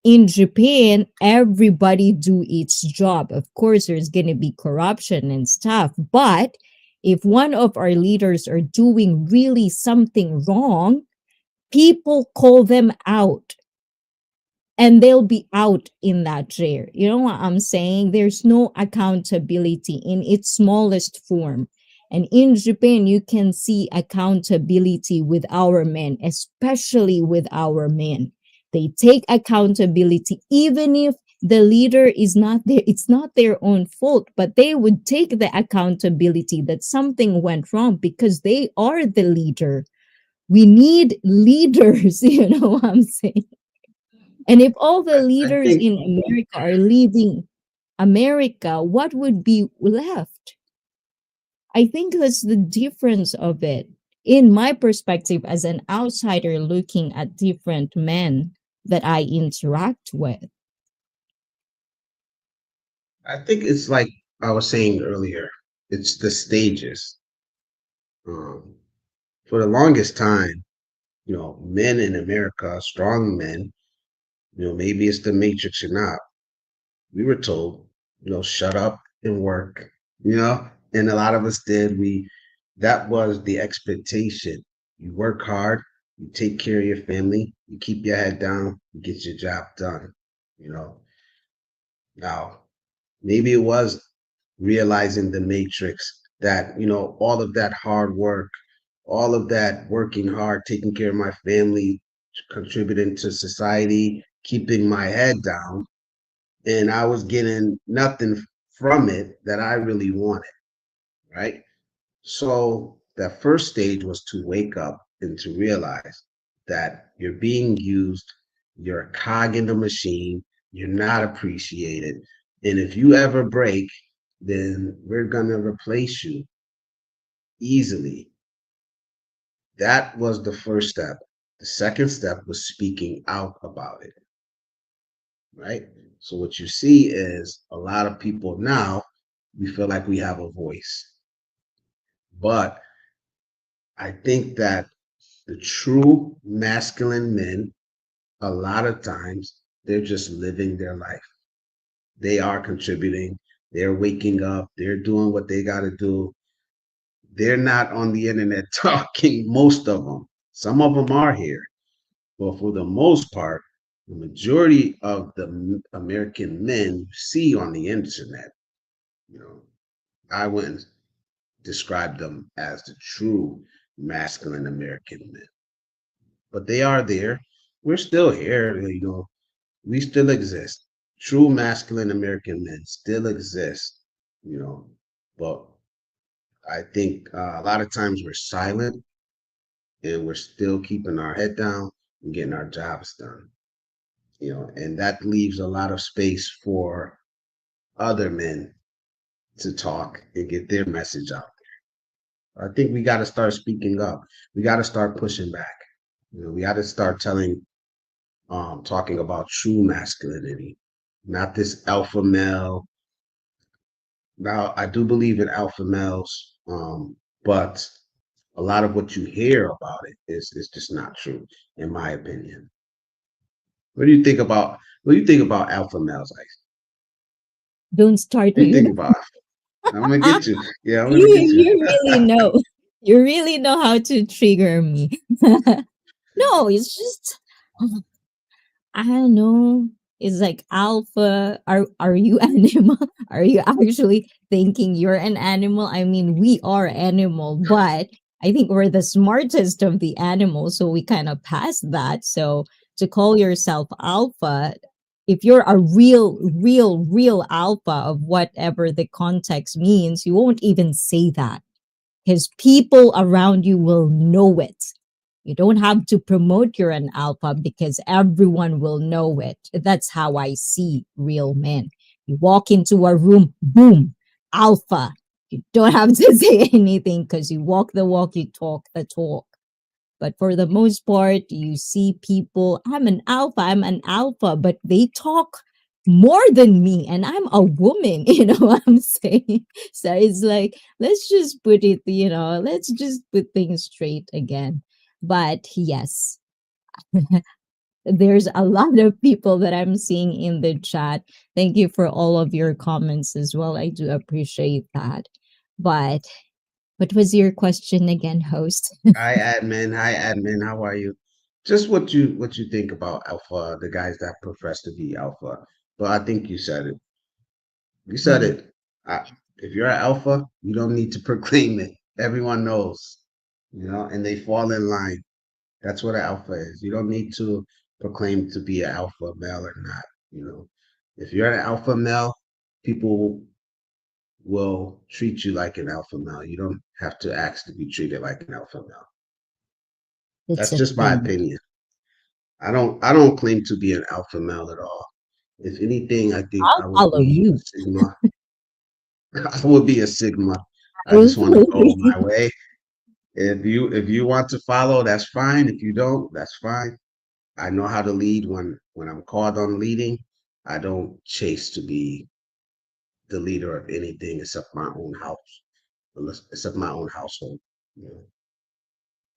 in Japan, everybody do its job. Of course, there's going to be corruption and stuff, but if one of our leaders are doing really something wrong, people call them out and they'll be out in that chair. You know what I'm saying? There's no accountability in its smallest form. And in Japan, you can see accountability with our men, especially with our men. They take accountability, even if the leader is not there, it's not their own fault, but they would take the accountability that something went wrong because they are the leader. We need leaders, you know what I'm saying? And if all the I leaders think in America are leaving America, what would be left? I think that's the difference of it. In my perspective, as an outsider looking at different men that I interact with, I think it's like I was saying earlier. It's the stages. Um, for the longest time, men in America, strong men, maybe it's the Matrix or not. We were told, shut up and work, and a lot of us did. That was the expectation. You work hard, you take care of your family, you keep your head down, you get your job done, you know. Now, maybe it was realizing the matrix that, all of that hard work, all of that working hard, taking care of my family, contributing to society, keeping my head down, and I was getting nothing from it that I really wanted, right? So that first stage was to wake up and to realize that you're being used, you're a cog in the machine, you're not appreciated. And if you ever break, then we're going to replace you easily. That was the first step. The second step was speaking out about it, right? So what you see is a lot of people now, we feel like we have a voice. But I think that the true masculine men, a lot of times, they're just living their life. They are contributing, they're waking up, they're doing what they got to do. They're not on the internet talking, most of them. Some of them are here. But for the most part, the majority of the American men you see on the internet, you know, I wouldn't describe them as the true masculine American men, but they are there. We're still here, we still exist. True masculine American men still exist, you know, but I think a lot of times we're silent and we're still keeping our head down and getting our jobs done, and that leaves a lot of space for other men to talk and get their message out. I think we got to start speaking up. We got to start pushing back. We got to start talking about true masculinity, not this alpha male. Now, I do believe in alpha males, but a lot of what you hear about it is just not true, in my opinion. What do you think about alpha males, Ice? don't start What do you me. think about? I'm gonna get you. Yeah, I'm gonna you get you. you really know. You really know how to trigger me. No, it's just I don't know. It's like alpha. Are you animal? Are you actually thinking you're an animal? I mean, we are animal, but I think we're the smartest of the animals, so we kind of pass that. So to call yourself alpha, if you're a real alpha of whatever the context means, you won't even say that because people around you will know it. You don't have to promote you're an alpha because everyone will know it. That's how I see real men. You walk into a room, boom, alpha. You don't have to say anything because you walk the walk, you talk the talk. But for the most part, you see people, I'm an alpha, but they talk more than me, and I'm a woman, you know what I'm saying? So it's like, let's just put it, let's just put things straight again. But yes, there's a lot of people that I'm seeing in the chat. Thank you for all of your comments as well. I do appreciate that. But what was your question again, host? Hi admin, how are you? Just what you think about alpha, the guys that profess to be alpha. But I think you said it. You said Mhm. it. If you're an alpha, you don't need to proclaim it. Everyone knows, and they fall in line. That's what an alpha is. You don't need to proclaim to be an alpha male or not. If you're an alpha male, people will treat you like an alpha male. You don't have to ask to be treated like an alpha male. That's That's a just my thing. opinion. I don't claim to be an alpha male at all. If anything, I think I'll I would follow be a you. sigma. I would be a sigma. I just want to go Absolutely. my way. If you want to follow, that's fine. If you don't, that's fine. I know how to lead when I'm called on leading. I don't chase to be the leader of anything except my own house, except my own household. You know,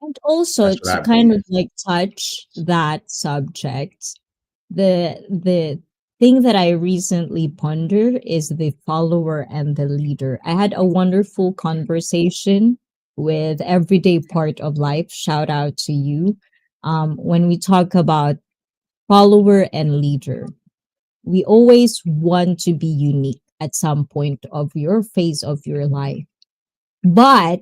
And also that's what to I kind believe. of like touch that subject, the thing that I recently pondered is the follower and the leader. I had a wonderful conversation with everyday part of life. Shout out to you. When we talk about follower and leader, we always want to be unique at some point of your phase of your life. But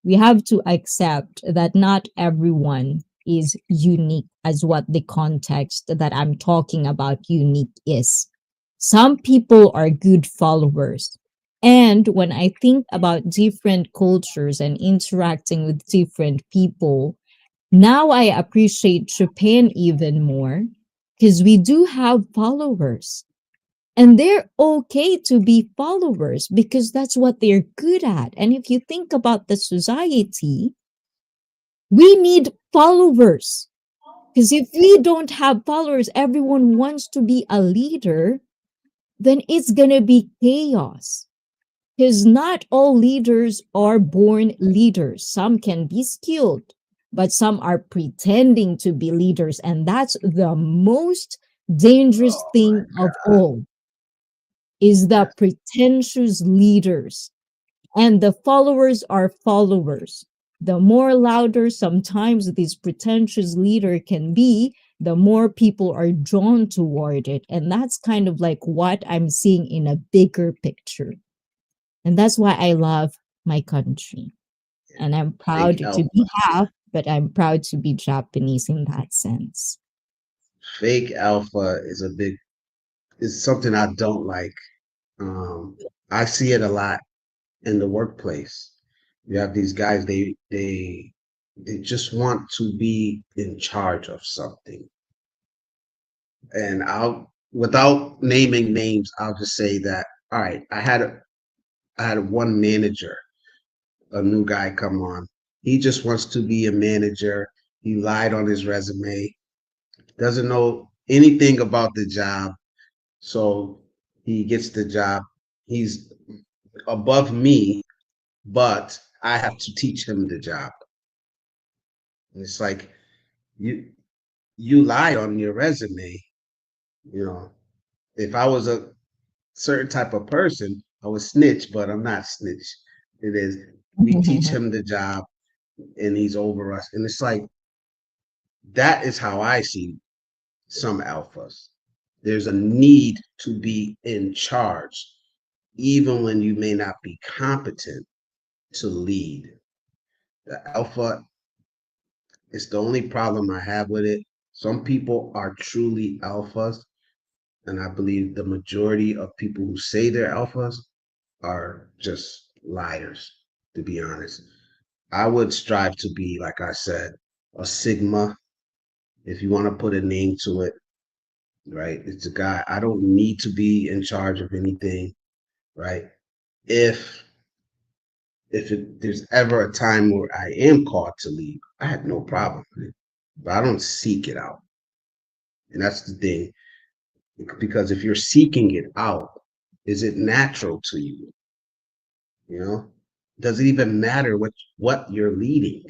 we have to accept that not everyone is unique as what the context that I'm talking about unique is. Some people are good followers. And when I think about different cultures and interacting with different people, now I appreciate Japan even more because we do have followers. And they're okay to be followers because that's what they're good at. And if you think about the society, we need followers. Because if we don't have followers, everyone wants to be a leader, then it's going to be chaos. Because not all leaders are born leaders. Some can be skilled, but some are pretending to be leaders. And that's the most dangerous Oh my thing of God, all is the that's pretentious leaders, and the followers are followers. The more louder sometimes this pretentious leader can be, the more people are drawn toward it. And that's kind of like what I'm seeing in a bigger picture. And that's why I love my country. And I'm proud fake to alpha. be half, but I'm proud to be Japanese in that sense. Fake alpha is something I don't like. I see it a lot in the workplace. You have these guys, they just want to be in charge of something. And I'll without naming names, I'll just say that, all right, I had one manager, a new guy come on. He just wants to be a manager. He lied on his resume, doesn't know anything about the job. So he gets the job. He's above me, but I have to teach him the job. And it's like you you lied on your resume. You know, if I was a certain type of person, I would snitch, but I'm not snitch. It is we teach him the job and he's over us. And it's like that is how I see some alphas. There's a need to be in charge, even when you may not be competent to lead. The alpha is the only problem I have with it. Some people are truly alphas, and I believe the majority of people who say they're alphas are just liars, to be honest. I would strive to be, like I said, a Sigma, if you want to put a name to it, right? It's a guy. I don't need to be in charge of anything, right? If there's ever a time where I am called to leave, I have no problem with it, but I don't seek it out, and that's the thing. Because if you're seeking it out, is it natural to you? You know, does it even matter what you're leading,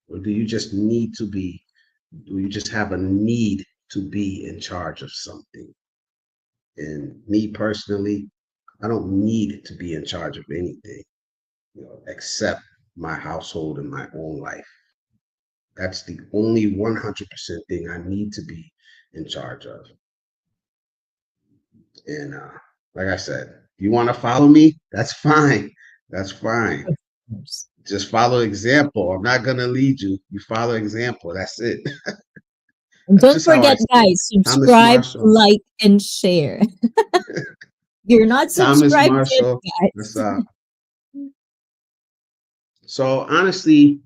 or do you just need to be? Do you just have a need to be in charge of something? And me personally, I don't need to be in charge of anything, except my household and my own life. That's the only 100% thing I need to be in charge of. And like I said, if you want to follow me, that's fine. That's fine. Of course. Just follow example. I'm not gonna lead you. You follow example. That's it. And That's don't just how I forget, see it. guys, Thomas subscribe, Marshall. like, and share. You're not Thomas subscribed yet, Marshall. That's guys. so honestly,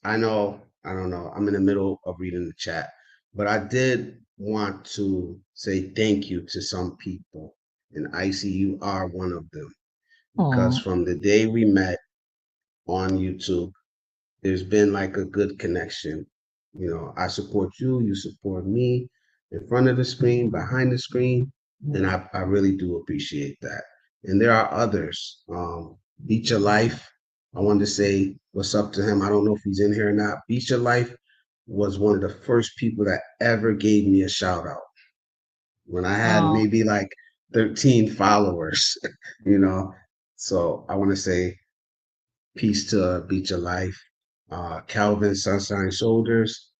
I know, I don't know. I'm in the middle of reading the chat. But I did want to say thank you to some people, and Icy, you are one of them. Because Oh, from the day we met on YouTube, there's been like a good connection. You know, I support you, you support me in front of the screen, behind the screen, and I really do appreciate that. And there are others. Beat Your Life. I wanted to say what's up to him. I don't know if he's in here or not. Beat Your Life was one of the first people that ever gave me a shout out when I had oh, maybe like 13 followers, you know. So I want to say peace to Beat Your Life. Calvin Sunshine Shoulders,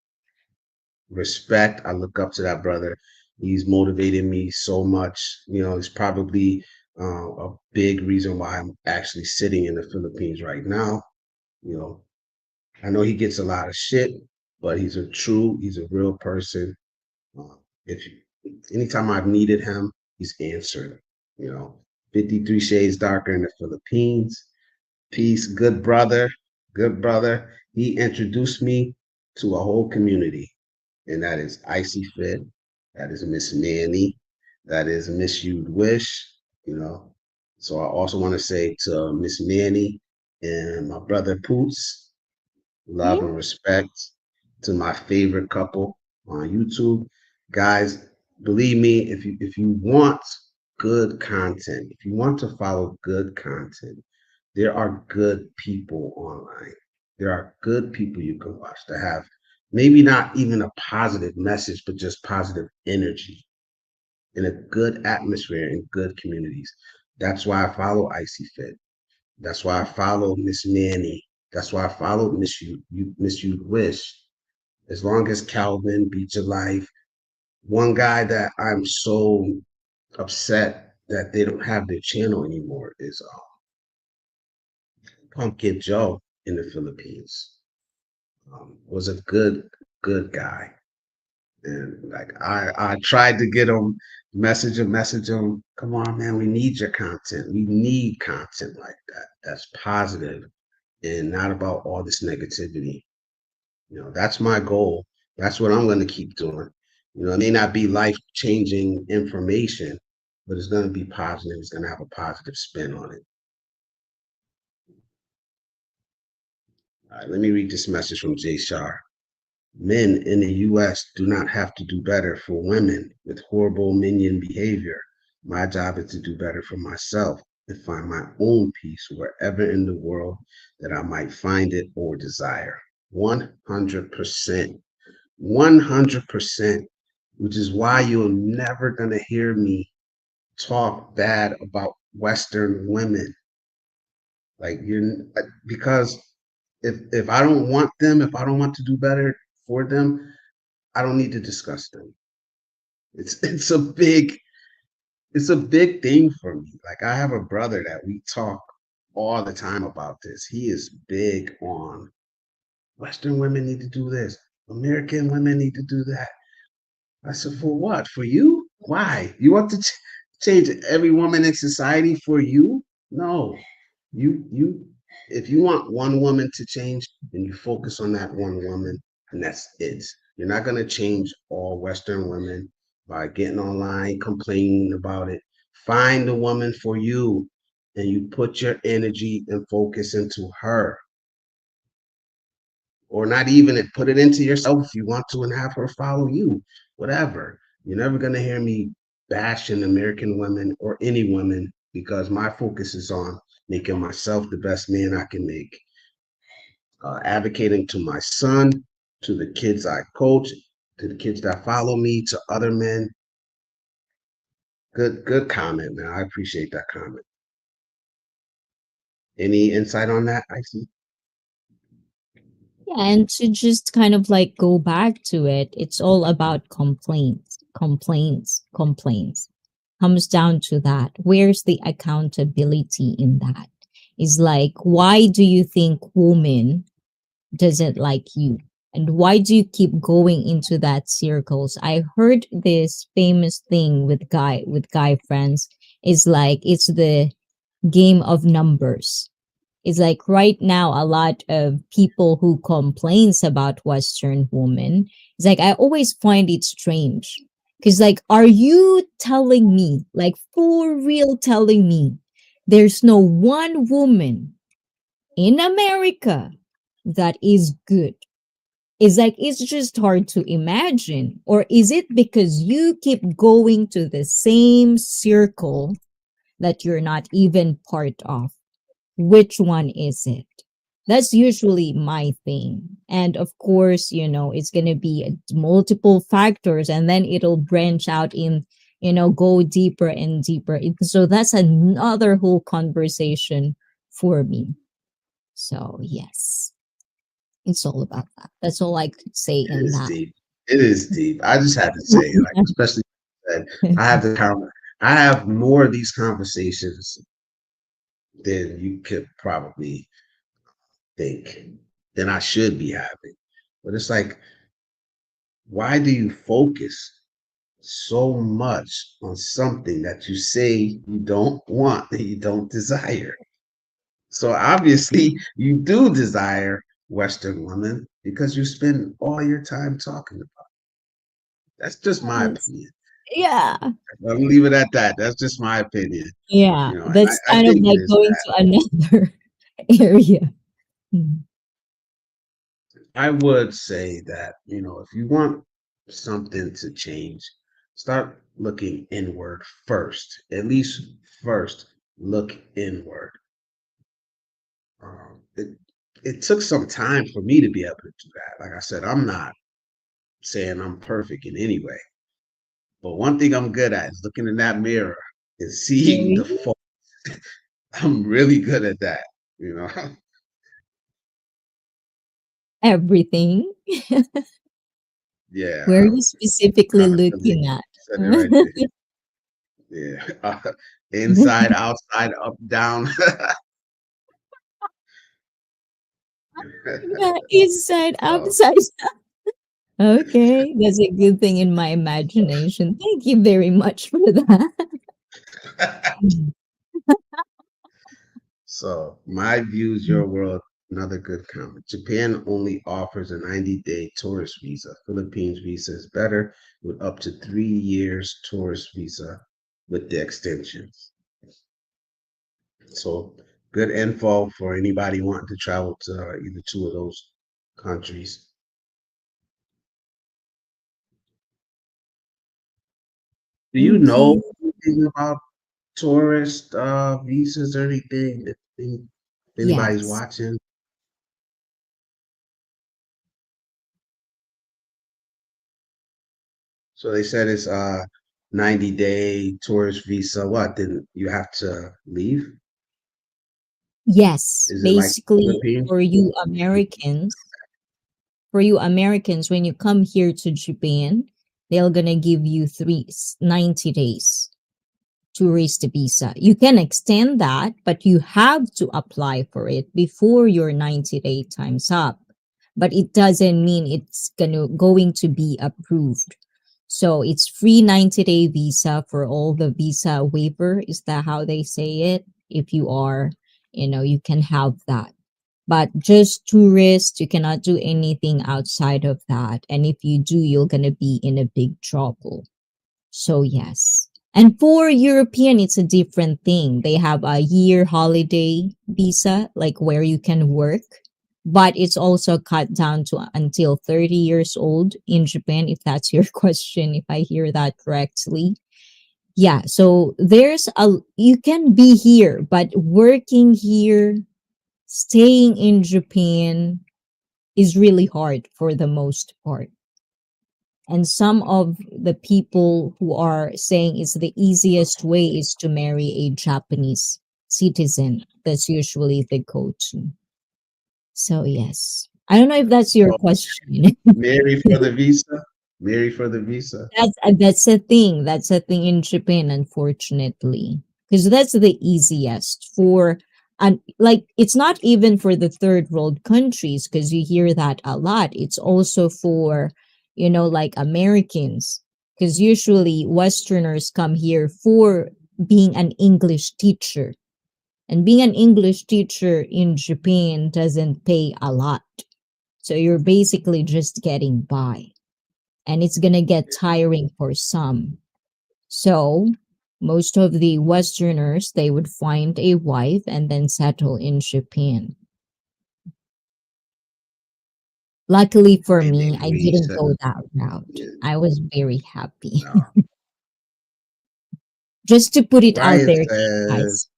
respect. I look up to that brother. He's motivated me so much. You know, it's probably a big reason why I'm actually sitting in the Philippines right now. You know, I know he gets a lot of shit, but he's a real person. Uh, if anytime I've needed him, he's answered. You know, 53 Shades Darker in the Philippines. Peace, good brother, good brother. He introduced me to a whole community, and that is Icy Fit, that is Miss Manny, that is Miss You'd Wish, you know. So I also want to say to Miss Manny and my brother Poots, love yeah. and respect to my favorite couple on YouTube. Guys, believe me, if you want good content, if you want to follow good content, there are good people online. There are good people you can watch that have maybe not even a positive message, but just positive energy in a good atmosphere in good communities. That's why I follow Icy Fit. That's why I follow Miss Manny. That's why I follow Miss You Wish. As long as Calvin beats your life. One guy that I'm so upset that they don't have their channel anymore is Pumpkin Joe in the Philippines. Was a good guy. And like I tried to get him, message him. Come on, man, we need your content. We need content like that. That's positive and not about all this negativity. You know, that's my goal. That's what I'm going to keep doing. You know, it may not be life changing information, but it's going to be positive. It's going to have a positive spin on it. All right, let me read this message from Jay Shar. Men in the US do not have to do better for women with horrible minion behavior. My job is to do better for myself and find my own peace wherever in the world that I might find it or desire. 100%. 100%. Which is why you're never going to hear me talk bad about Western women. Like you're because if I don't want them, if I don't want to do better for them, I don't need to discuss them. It's it's a big thing for me. Like I have a brother that we talk all the time about this. He is big on Western women need to do this. American women need to do that. I said, for what? For you? Why? You want to change every woman in society for you? No. You if you want one woman to change, then you focus on that one woman and that's it. You're not going to change all Western women by getting online complaining about it. Find a woman for you and you put your energy and focus into her, or not even put it into yourself if you want to and have her follow you, whatever. You're never going to hear me bashing American women or any women because my focus is on making myself the best man I can make, advocating to my son, to the kids I coach, to the kids that follow me, to other men. Good comment, man. I appreciate that comment. Any insight on that, Icee? Yeah, and to just kind of like go back to it, it's all about complaints, complaints, complaints. Comes down to that. Where's the accountability in that? Is like, why do you think woman doesn't like you? And why do you keep going into that circles? I heard this famous thing with guy friends is like it's the game of numbers. It's like right now a lot of people who complains about Western women. It's like I always find it strange. Cause like, are you telling me, like for real telling me, there's no one woman in America that is good? It's like it's just hard to imagine. Or is it because you keep going to the same circle that you're not even part of? Which one is it? That's usually my thing. And of course, it's going to be multiple factors and then it'll branch out in, go deeper and deeper. So that's another whole conversation for me. So, yes, it's all about that. That's all I could say It in is that. deep. It is deep. I just had to say, like, especially that I have the I have more of these conversations than you could probably think than I should be having. But it's like, why do you focus so much on something that you say you don't want, that you don't desire? So obviously you do desire Western women because you spend all your time talking about. That's just my Yes. opinion. Yeah. I'll leave it at that. That's just my opinion, Yeah. and That's I kind of think it like is going that. to another area. Mm. I would say that, if you want something to change, start looking inward first. At least first, look inward. It took some time for me to be able to do that. Like I said, I'm not saying I'm perfect in any way, but one thing I'm good at is looking in that mirror and seeing the Very fault. I'm really good at that, you know. everything. Yeah, Where are you specifically accountability. looking at? Said it right there. Yeah. Inside, outside, up, down. Yeah, inside, So, outside. Okay, that's a good thing in my imagination. Thank you very much for that. Mm. so my views, your world. Another good comment. Japan only offers a 90-day tourist visa. Philippines visa is better with up to 3 years tourist visa with the extensions. So good info for anybody wanting to travel to either two of those countries. Do you know Okay. anything about tourist visas or anything? If anybody's Yes. watching, so they said it's 90-day tourist visa. What then? You have to leave? Yes. Is it like Basically, Philippines? for you Americans, when you come here to Japan, they're gonna give you 90 days tourist visa. You can extend that, but you have to apply for it before your 90-day time's up. But it doesn't mean it's going to be approved. So it's free 90-day visa for all the visa waiver. Is that how they say it? If you are, you can have that. But just tourists, you cannot do anything outside of that. And if you do, you're gonna be in a big trouble. So yes. And for European, it's a different thing. They have a year holiday visa, like where you can work, but it's also cut down to until 30 years old in Japan, if that's your question, if I hear that correctly. Yeah, so you can be here, but working here, staying in Japan is really hard for the most part. And some of the people who are saying it's the easiest way is to marry a Japanese citizen. That's usually the go-to. So yes. I don't know if that's your Oh, question. Mary for the visa. Mary for the visa. That's a thing. That's a thing in Japan, unfortunately, because that's the easiest for, and like it's not even for the third world countries because you hear that a lot. It's also for, like Americans, because usually Westerners come here for being an English teacher. And being an English teacher in Japan doesn't pay a lot. So you're basically just getting by. And it's going to get tiring for some. So most of the Westerners, they would find a wife and then settle in Japan. Luckily for And me, they I didn't reset. go that route. Yeah, I was very happy. no. Just to put it out Ryan there, says, guys.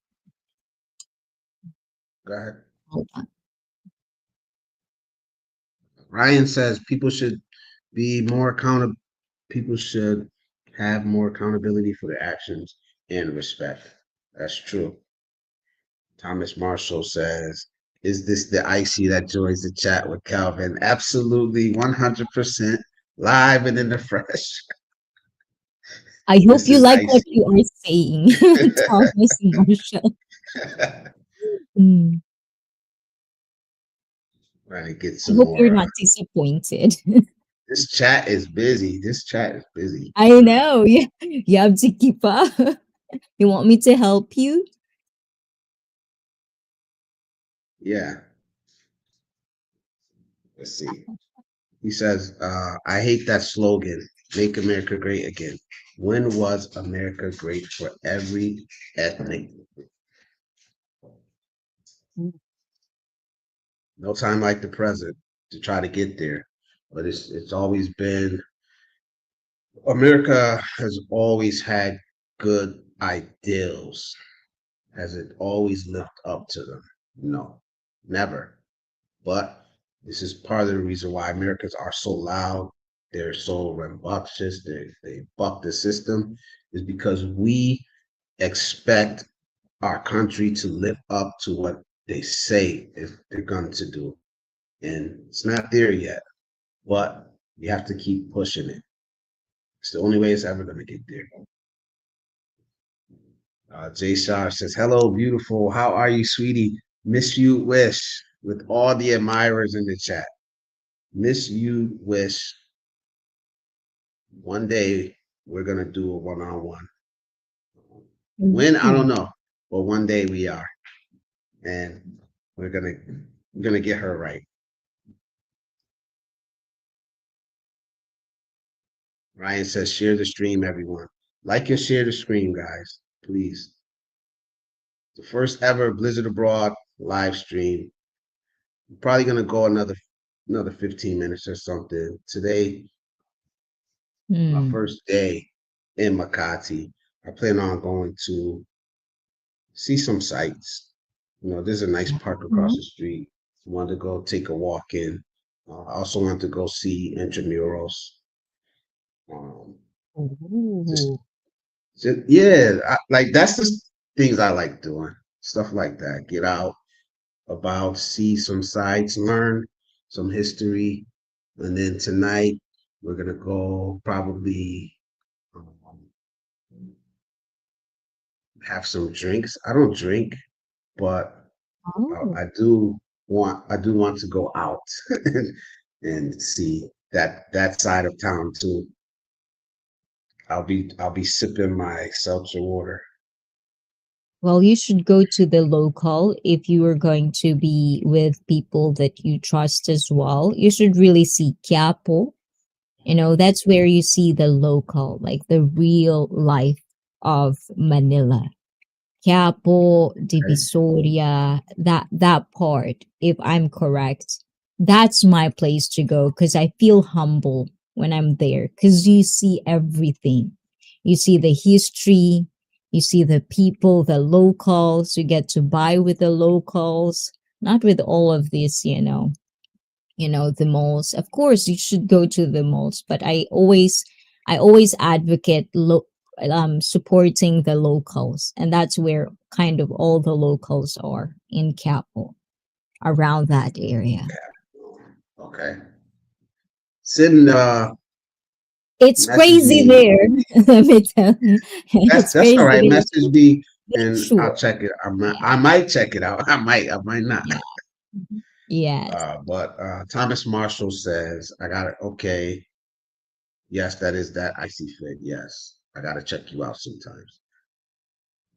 go ahead. Hold on. Ryan says people should be more accountable. People should have more accountability for their actions and respect. That's true. Thomas Marshall says, is this the Icee that joins the chat with Calvin? Absolutely, 100% live and in the fresh. I hope This you is like what Icee. you are saying, Thomas Marshall. Mm, Trying to get I some hope you're more. not disappointed. This chat is busy. This chat is busy. I know. You have to keep up. You want me to help you? Yeah, let's see. He says, I hate that slogan, make America great again. When was America great for every ethnic? No time like the present to try to get there. But it's always been America has always had good ideals. Has it always lived up to them? No, never. But this is part of the reason why Americans are so loud. They're so rambunctious. They buck the system, is because we expect our country to live up to what they say if they're going to do. And it's not there yet, but you have to keep pushing it. It's the only way it's ever going to get there. Jay Shah says, hello, beautiful. How are you, sweetie? Miss you, wish, with all the admirers in the chat. Miss you, wish. One day we're going to do a one on one. When, I don't Ooh. know, but one day we are. And we're gonna get her right. Ryan says, share the stream, everyone. Like and share the stream, guys, please. The first ever Blizzard Abroad live stream. Probably gonna go another 15 minutes or something. Today, my Hmm. first day in Makati. I plan on going to see some sights. There's a nice park across the street. I wanted to go take a walk in. I also want to go see intramurals. Um, just, Ooh. yeah, like that's the things I like doing. Stuff like that. Get out, about, see some sights, learn some history, and then tonight we're gonna go probably um, have some drinks. I don't drink, but Oh. I do want to go out and see that side of town too. I'll be sipping my seltzer water. Well, you should go to the local if you are going to be with people that you trust as well. You should really see Quiapo. That's where you see the local, like the real life of Manila. Quiapo, Okay? Divisoria, that part, if I'm correct, that's my place to go because I feel humble when I'm there because you see everything. You see the history, you see the people, the locals, you get to buy with the locals, not with all of this, the malls. Of course you should go to the malls, but I always advocate supporting the locals, and that's where kind of all the locals are in Capo, around that area. Okay. Send It's message crazy me. there. Let me tell you, That's it's that's all crazy right. there Message me but it's and I'll short. check it. Yeah, I might check it out. I might not. yeah. Yes. But Thomas Marshall says I got it. Okay. Yes, that is that icy fit. Yes. I gotta check you out sometimes.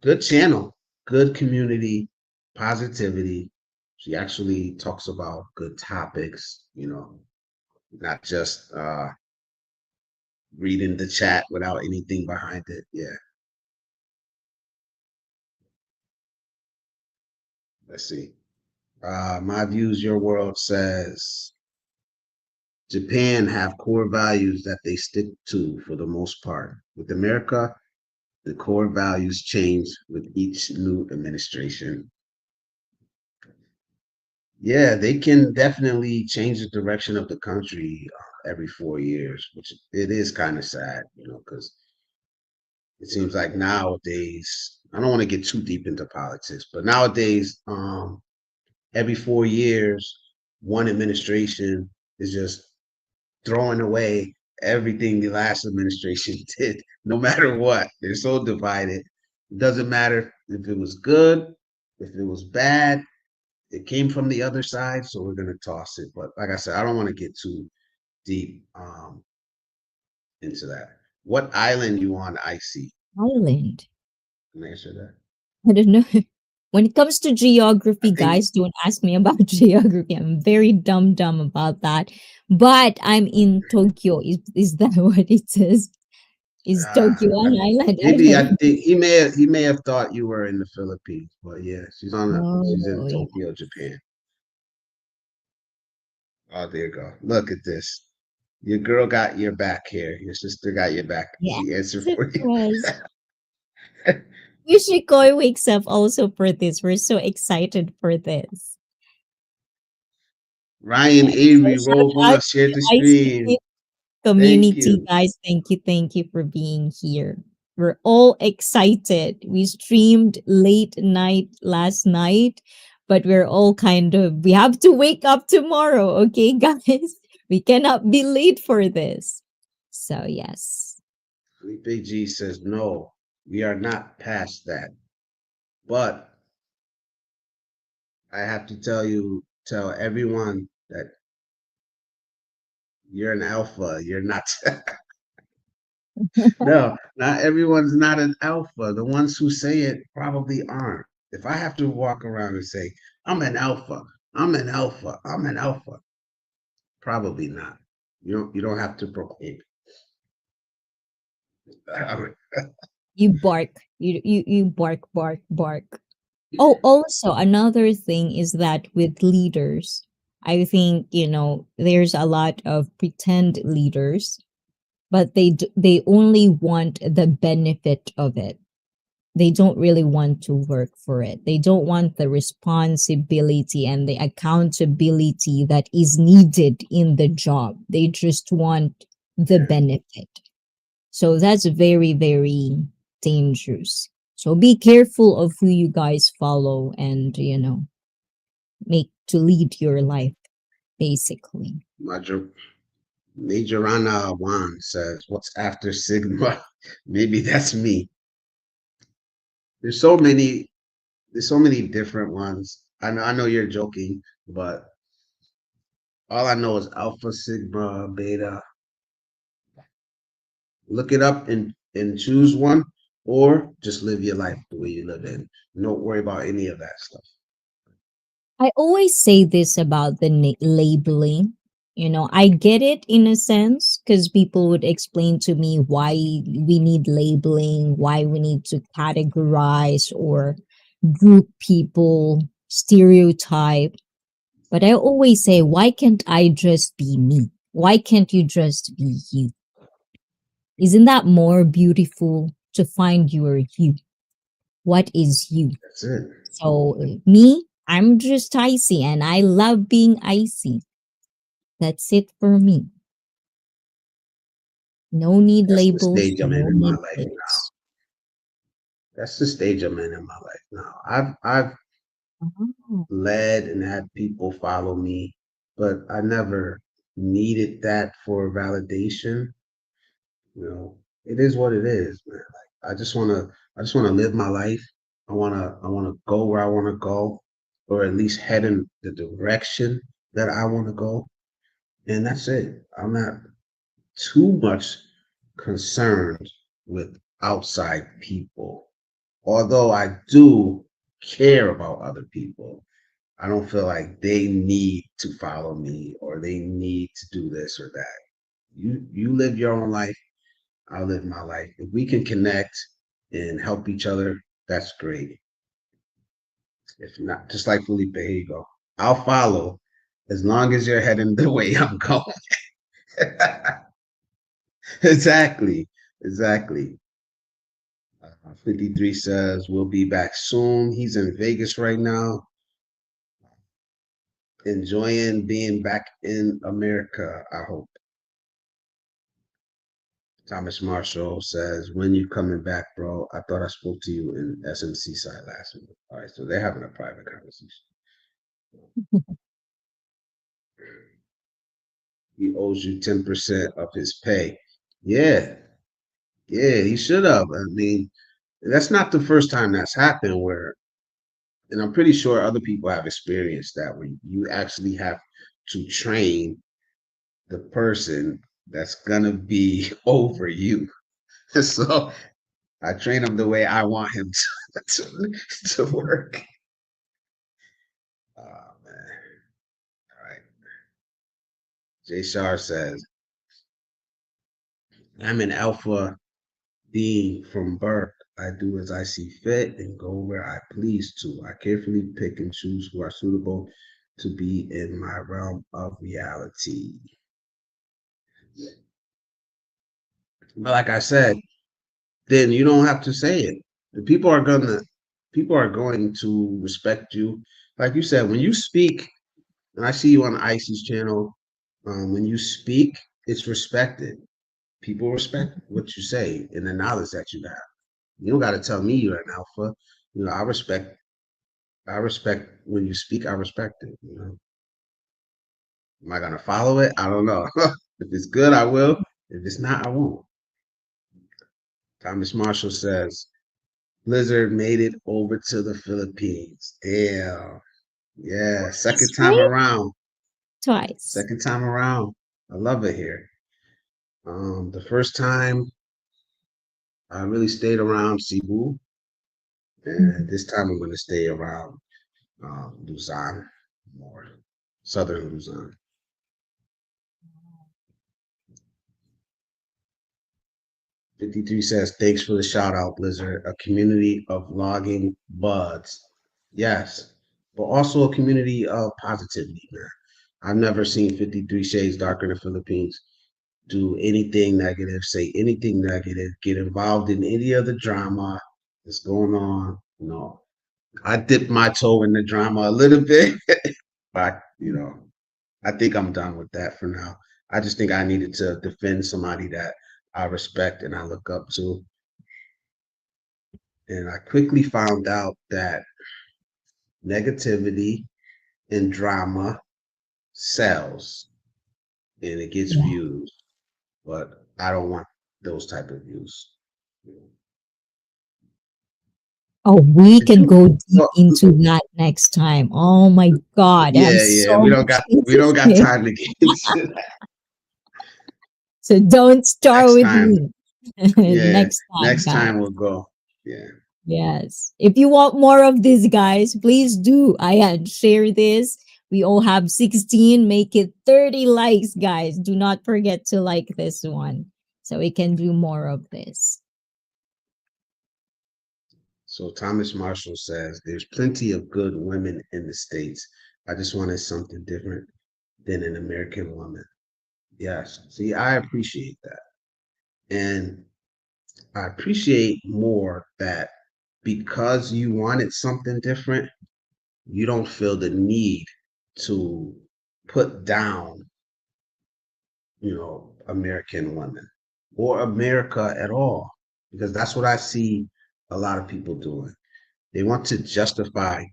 Good channel, good community. positivity. She actually talks about good topics, not just reading the chat without anything behind it. Yeah, let's see. My views, your world says Japan have core values that they stick to for the most part. With America, the core values change with each new administration. Yeah, they can definitely change the direction of the country every 4 years, which it is kind of sad, because it seems like nowadays, I don't want to get too deep into politics, but nowadays, every 4 years, one administration is just throwing away everything the last administration did, no matter what. They're so divided. It doesn't matter if it was good, if it was bad. It came from the other side, so we're gonna toss it. But like I said, I don't want to get too deep into that. What island you on, Icee? Island. Can I answer that? I don't know. When it comes to I geography, think guys, don't ask me about geography. I'm very dumb about that. But I'm in Tokyo. Is that what it says? Is Tokyo I, an island? I maybe I don't think he may have thought you were in the Philippines, but yeah, she's in know. Yeah. Tokyo, Japan. Oh, there you go. Look at this. Your girl got your back here. Your sister got your back. Yes, She answered it for you. was. Yoshikoi wakes up also for this. We're so excited for this. Ryan Yes. So Avery shout Roll out One to shared the the ICT stream. Thank community, you. guys. Thank you for being here. We're all excited. We streamed late night last night, but we're all we have to wake up tomorrow, okay, guys? We cannot be late for this. So, yes. Felipe G says no. We are not past that. But I have to tell everyone that you're an alpha. You're not. No, not everyone's not an alpha. The ones who say it probably aren't. If I have to walk around and say, I'm an alpha, I'm an alpha, I'm an alpha, probably not. You don't have to proclaim it. You bark. You bark, bark, bark. Oh, also another thing is that with leaders, I think, there's a lot of pretend leaders, but they only want the benefit of it. They don't really want to work for it. They don't want the responsibility and the accountability that is needed in the job. They just want the Yeah, benefit. So that's very, very dangerous. So be careful of who you guys follow and, make to lead your life, basically. Major Majorana Juan says, "What's after Sigma?" Maybe that's me. There's so many. There's so many different ones. I know you're joking, but all I know is Alpha, Sigma, Beta. Look it up and choose one, or just live your life the way you live it. Don't worry about any of that stuff. I always say this about the labeling. I get it in a sense because people would explain to me why we need labeling, why we need to categorize or group people, stereotype. But I always say, why can't I just be me? Why can't you just be you? Isn't that more beautiful to find your you? What is you? That's it. So, me, I'm just Icee and I love being Icee. That's it for me. No need That's the labels, stage I'm in no my need life now. this. That's the stage I'm in my life now. I've Oh, led and had people follow me, but I never needed that for validation. It is what it is, man. Like I just wanna live my life. I wanna go where I wanna go, or at least head in the direction that I wanna go. And that's it. I'm not too much concerned with outside people. Although I do care about other people. I don't feel like they need to follow me or they need to do this or that. You live your own life, I'll live my life. If we can connect and help each other, that's great. If not, just like Felipe, here you go. I'll follow as long as you're heading the way I'm going. Exactly. Exactly. 53 says we'll be back soon. He's in Vegas right now, enjoying being back in America, I hope. Thomas Marshall says, when you coming back, bro? I thought I spoke to you in SMC side last week. All right, so they're having a private conversation. He owes you 10% of his pay. Yeah, yeah, he should have. I mean, that's not the first time that's happened where, and I'm pretty sure other people have experienced that where you actually have to train the person that's gonna be over you. So I train him the way I want him to work. Oh man. All right. Jay Shar says, I'm an alpha being from birth. I do as I see fit and go where I please to. I carefully pick and choose who are suitable to be in my realm of reality. But like I said, then you don't have to say it. The people are going to respect you. Like you said, when you speak, and I see you on Icee's channel, when you speak, it's respected. People respect what you say and the knowledge that you have. You don't got to tell me you're an alpha. You know, I respect when you speak. I respect it. You know, am I gonna follow it? I don't know. If it's good, I will. If it's not, I won't. Thomas Marshall says Blizzard made it over to the Philippines. Damn. Yeah, second Twice, time right? around. Twice. Second time around. I love it here. The first time I really stayed around Cebu, and Mhm. this time I'm going to stay around Luzon more, southern Luzon. 53 says, thanks for the shout out, Blizzard. A community of logging buds. Yes, but also a community of positivity, man. I've never seen 53 Shades Darker in the Philippines do anything negative, say anything negative, get involved in any of the drama that's going on. No, I dipped my toe in the drama a little bit, but I think I'm done with that for now. I just think I needed to defend somebody that I respect and I look up to. And I quickly found out that negativity and drama sells and it gets Yeah. views, but I don't want those type of views. Oh, we Did can you? go deep Well, into that next time. Oh my God. I have yeah, yeah. so much We to don't got say. time to get into that So don't start next with time. me. Yeah, Next time, next guys. time we'll go. Yeah. Yes. If you want more of this, guys, please do. I had share this. We all have 16. Make it 30 likes, guys. Do not forget to like this one so we can do more of this. So Thomas Marshall says there's plenty of good women in the States. I just wanted something different than an American woman. Yes. See, I appreciate that. And I appreciate more that because you wanted something different, you don't feel the need to put down, American women or America at all. Because that's what I see a lot of people doing. They want to justify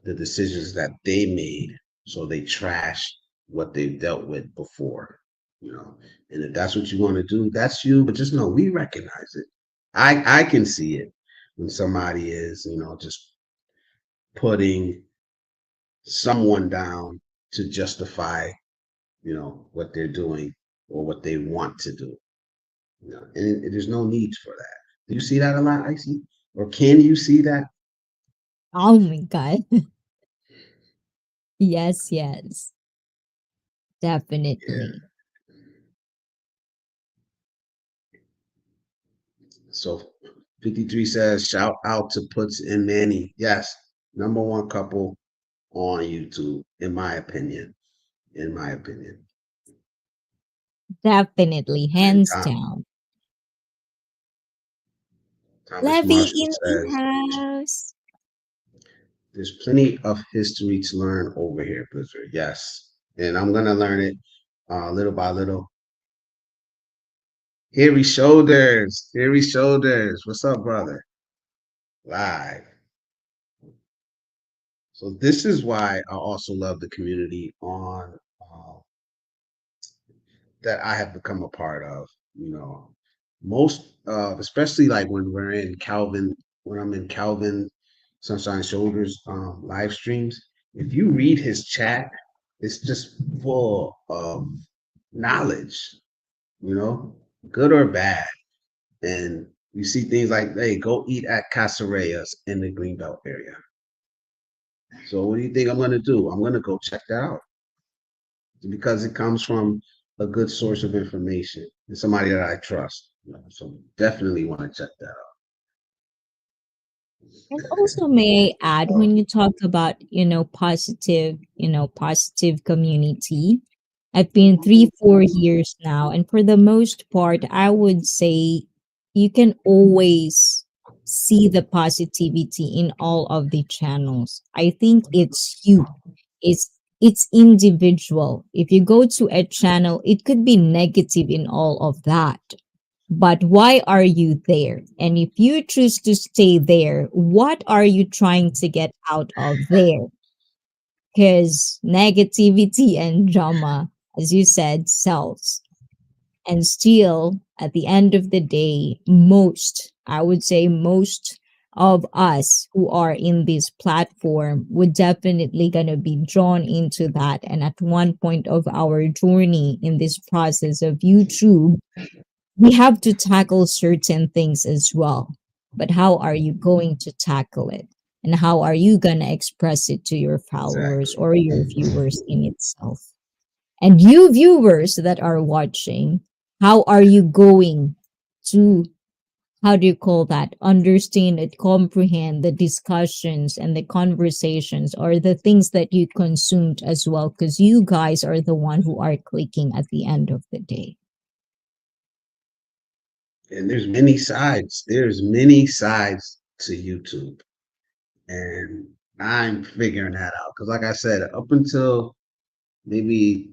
the decisions that they made, so they trash what they've dealt with before, you know. And if that's what you want to do, that's you. But just know we recognize it. I can see it when somebody is, just putting someone down to justify, what they're doing or what they want to do. And there's no need for that. Do you see that a lot, Icey? Or can you see that? Oh my God. Yes, yes, Yeah. definitely. So 53 says, shout out to Puts and Manny. Yes, number one couple on YouTube, in my opinion. In my opinion. Definitely, And hands down. Thomas Levy Marshall in the says, house. there's plenty of history to learn over here, Blizzard. Yes. And I'm going to learn it little by little. Hairy Shoulders. Hairy Shoulders. What's up, brother? Live. So this is why I also love the community on that I have become a part of. You know, most, especially like when we're in Calvin, when I'm in Calvin Sunshine Shoulders live streams. If you read his chat, it's just full of knowledge. You know, good or bad, and you see things like, hey, go eat at Casareas in the Greenbelt area. So what do you think I'm going to do? I'm going to go check that out because it comes from a good source of information and somebody that I trust. You know, so definitely want to check that And also, may I add, out. when you talk about, positive, positive community, I've been 3, 4 years now, and for the most part, I would say you can always see the positivity in all of the channels. I think it's you. It's individual. If you go to a channel, it could be negative in all of that, but why are you there? And if you choose to stay there, what are you trying to get out of there? Because negativity and drama, as you said, sells. And still, at the end of the day, I would say most of us who are in this platform would definitely gonna be drawn into that. And at one point of our journey in this process of YouTube, we have to tackle certain things as well. But how are you going to tackle it? And how are you going to express it to your followers Exactly. or your viewers in itself? And you viewers that are watching, how are you going to, how do you call that, understand and comprehend the discussions and the conversations or the things that you consumed as well? Because you guys are the one who are clicking at the end of the day. And there's many sides. There's many sides to YouTube, and I'm figuring that out. Because, like I said, up until maybe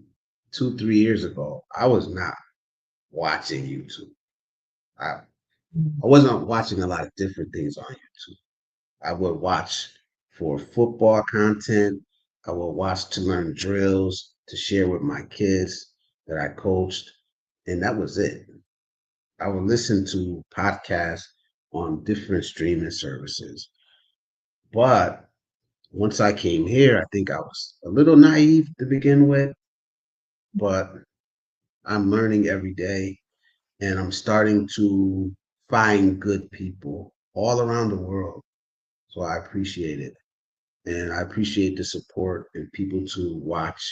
2, 3 years ago, I was not watching YouTube. I wasn't watching a lot of different things on YouTube. I would watch for football content. I would watch to learn drills to share with my kids that I coached, and that was it. I would listen to podcasts on different streaming services. But once I came here, I think I was a little naive to begin with, but I'm learning every day and I'm starting to find good people all around the world. So I appreciate it. And I appreciate the support and people to watch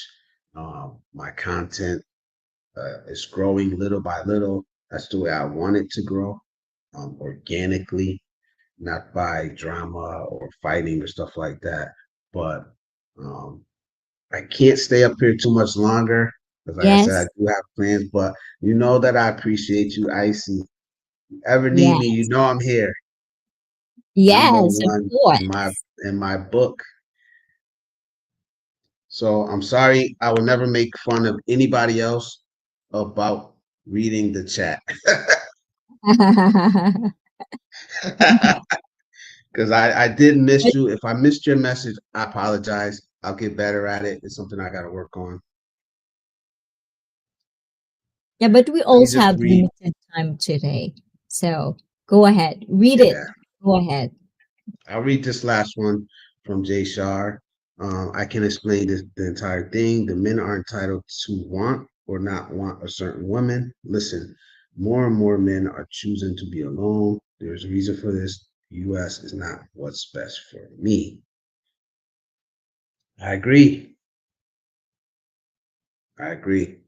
my content. It's growing little by little. That's the way I want it to grow, organically, not by drama or fighting or stuff like that. But um, I can't stay up here too much longer because, like I said, I Yes. do have plans. But you know that I appreciate you, Icee. Ever need Yeah. me, you know I'm here. Number Yes, of one course. in my book. So I'm sorry, I will never make fun of anybody else about reading the chat because I did miss But you. If I missed your message, I apologize. I'll get better at it. It's something I got to work on. yeah, but we Let me also just have read. limited time today. So go ahead, read it. Yeah, Go ahead. I'll read this last one from Jay Shar. I can explain this, the entire thing. The men are entitled to want or not want a certain woman. Listen, more and more men are choosing to be alone. There's a reason for this. US is not what's best for me. I agree. I agree.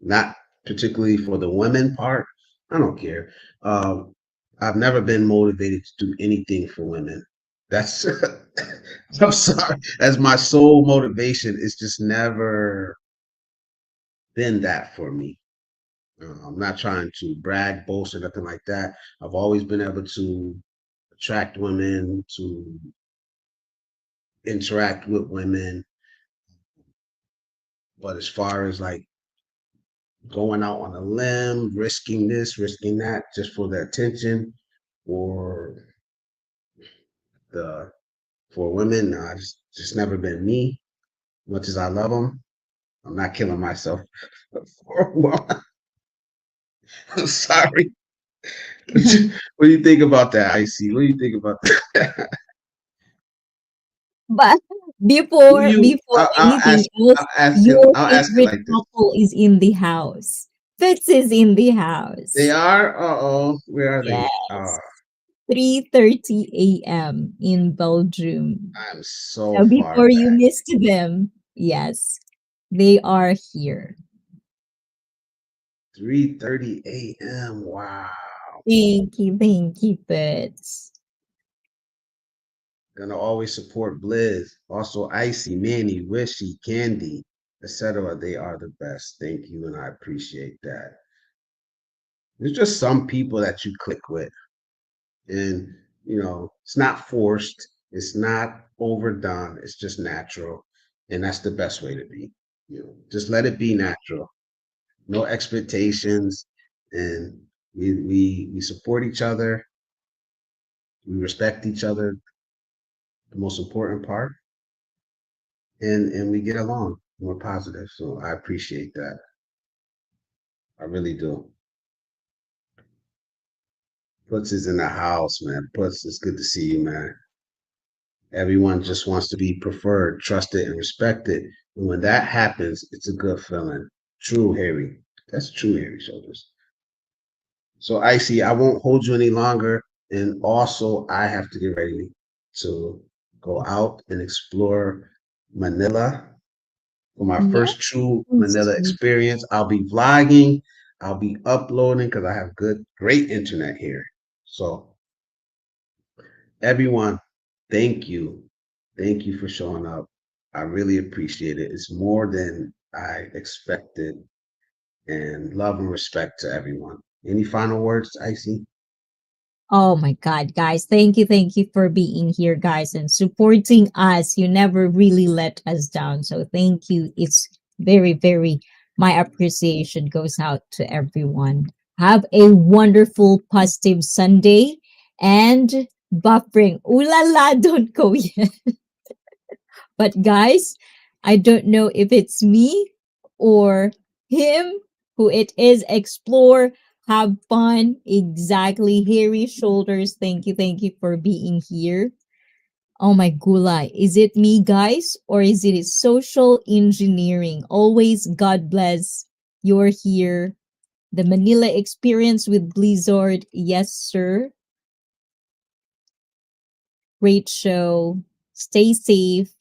Not particularly for the women part. I don't care. Um, I've never been motivated to do anything for women. That's I'm sorry. As my sole motivation, it's just never been that for me. I'm not trying to brag, boast, or nothing like that. I've always been able to attract women, to interact with women. But as far as like going out on a limb, risking this, risking that, just for the attention or the for women, just never been me. Much as I love them, I'm not killing myself for a woman. I'm sorry. What do you think about that, Icee? What do you think about that? But Who do you? before I'll anything ask. else, I'll ask it. your I'll ask it favorite like this. couple is in the house. Fitz is in the They house. are. Uh oh. Where are they? Yes. 3:30 a.m. in Belgium. I'm so So far before you back. missed them, yes, they are here. 3:30 a.m. Wow. Thank you, Fitz. Gonna always support Blizz. Also, Icy, Manny, Wishy, Candy, etc. They are the best. Thank you, and I appreciate that. There's just some people that you click with, and it's not forced. It's not overdone. It's just natural, and that's the best way to be. Just let it be natural. No expectations, and we support each other. We respect each other. The most important part, and we get along. More positive. So I appreciate that. I really do. Puts is in the house, man. Puts, it's good to see you, man. Everyone just wants to be preferred, trusted, and respected. And when that happens, it's a good feeling. True, Harry. That's true, Harry Shoulders. So, Icy, I won't hold you any longer. And also, I have to get ready to go out and explore Manila for my Yes, first true Manila experience. I'll be vlogging, I'll be uploading because I have great internet here. So, everyone, thank you. Thank you for showing up. I really appreciate it. It's more than I expected, and love and respect to everyone. Any final words, Icy? oh my God, guys. Thank you for being here, guys, and supporting us. You never really let us down. So thank you. It's very, my appreciation goes out to everyone. Have a wonderful, positive Sunday and buffering. Ooh la la, don't go yet. But guys, I don't know if it's me or him who it is. Explore, have fun. Exactly. Hairy shoulders. Thank you for being here. Oh my gulay. Is it me, guys? Or is it social engineering? Always God bless. You're here. The Manila experience with Blizzard. Yes, sir. Great show. Stay safe.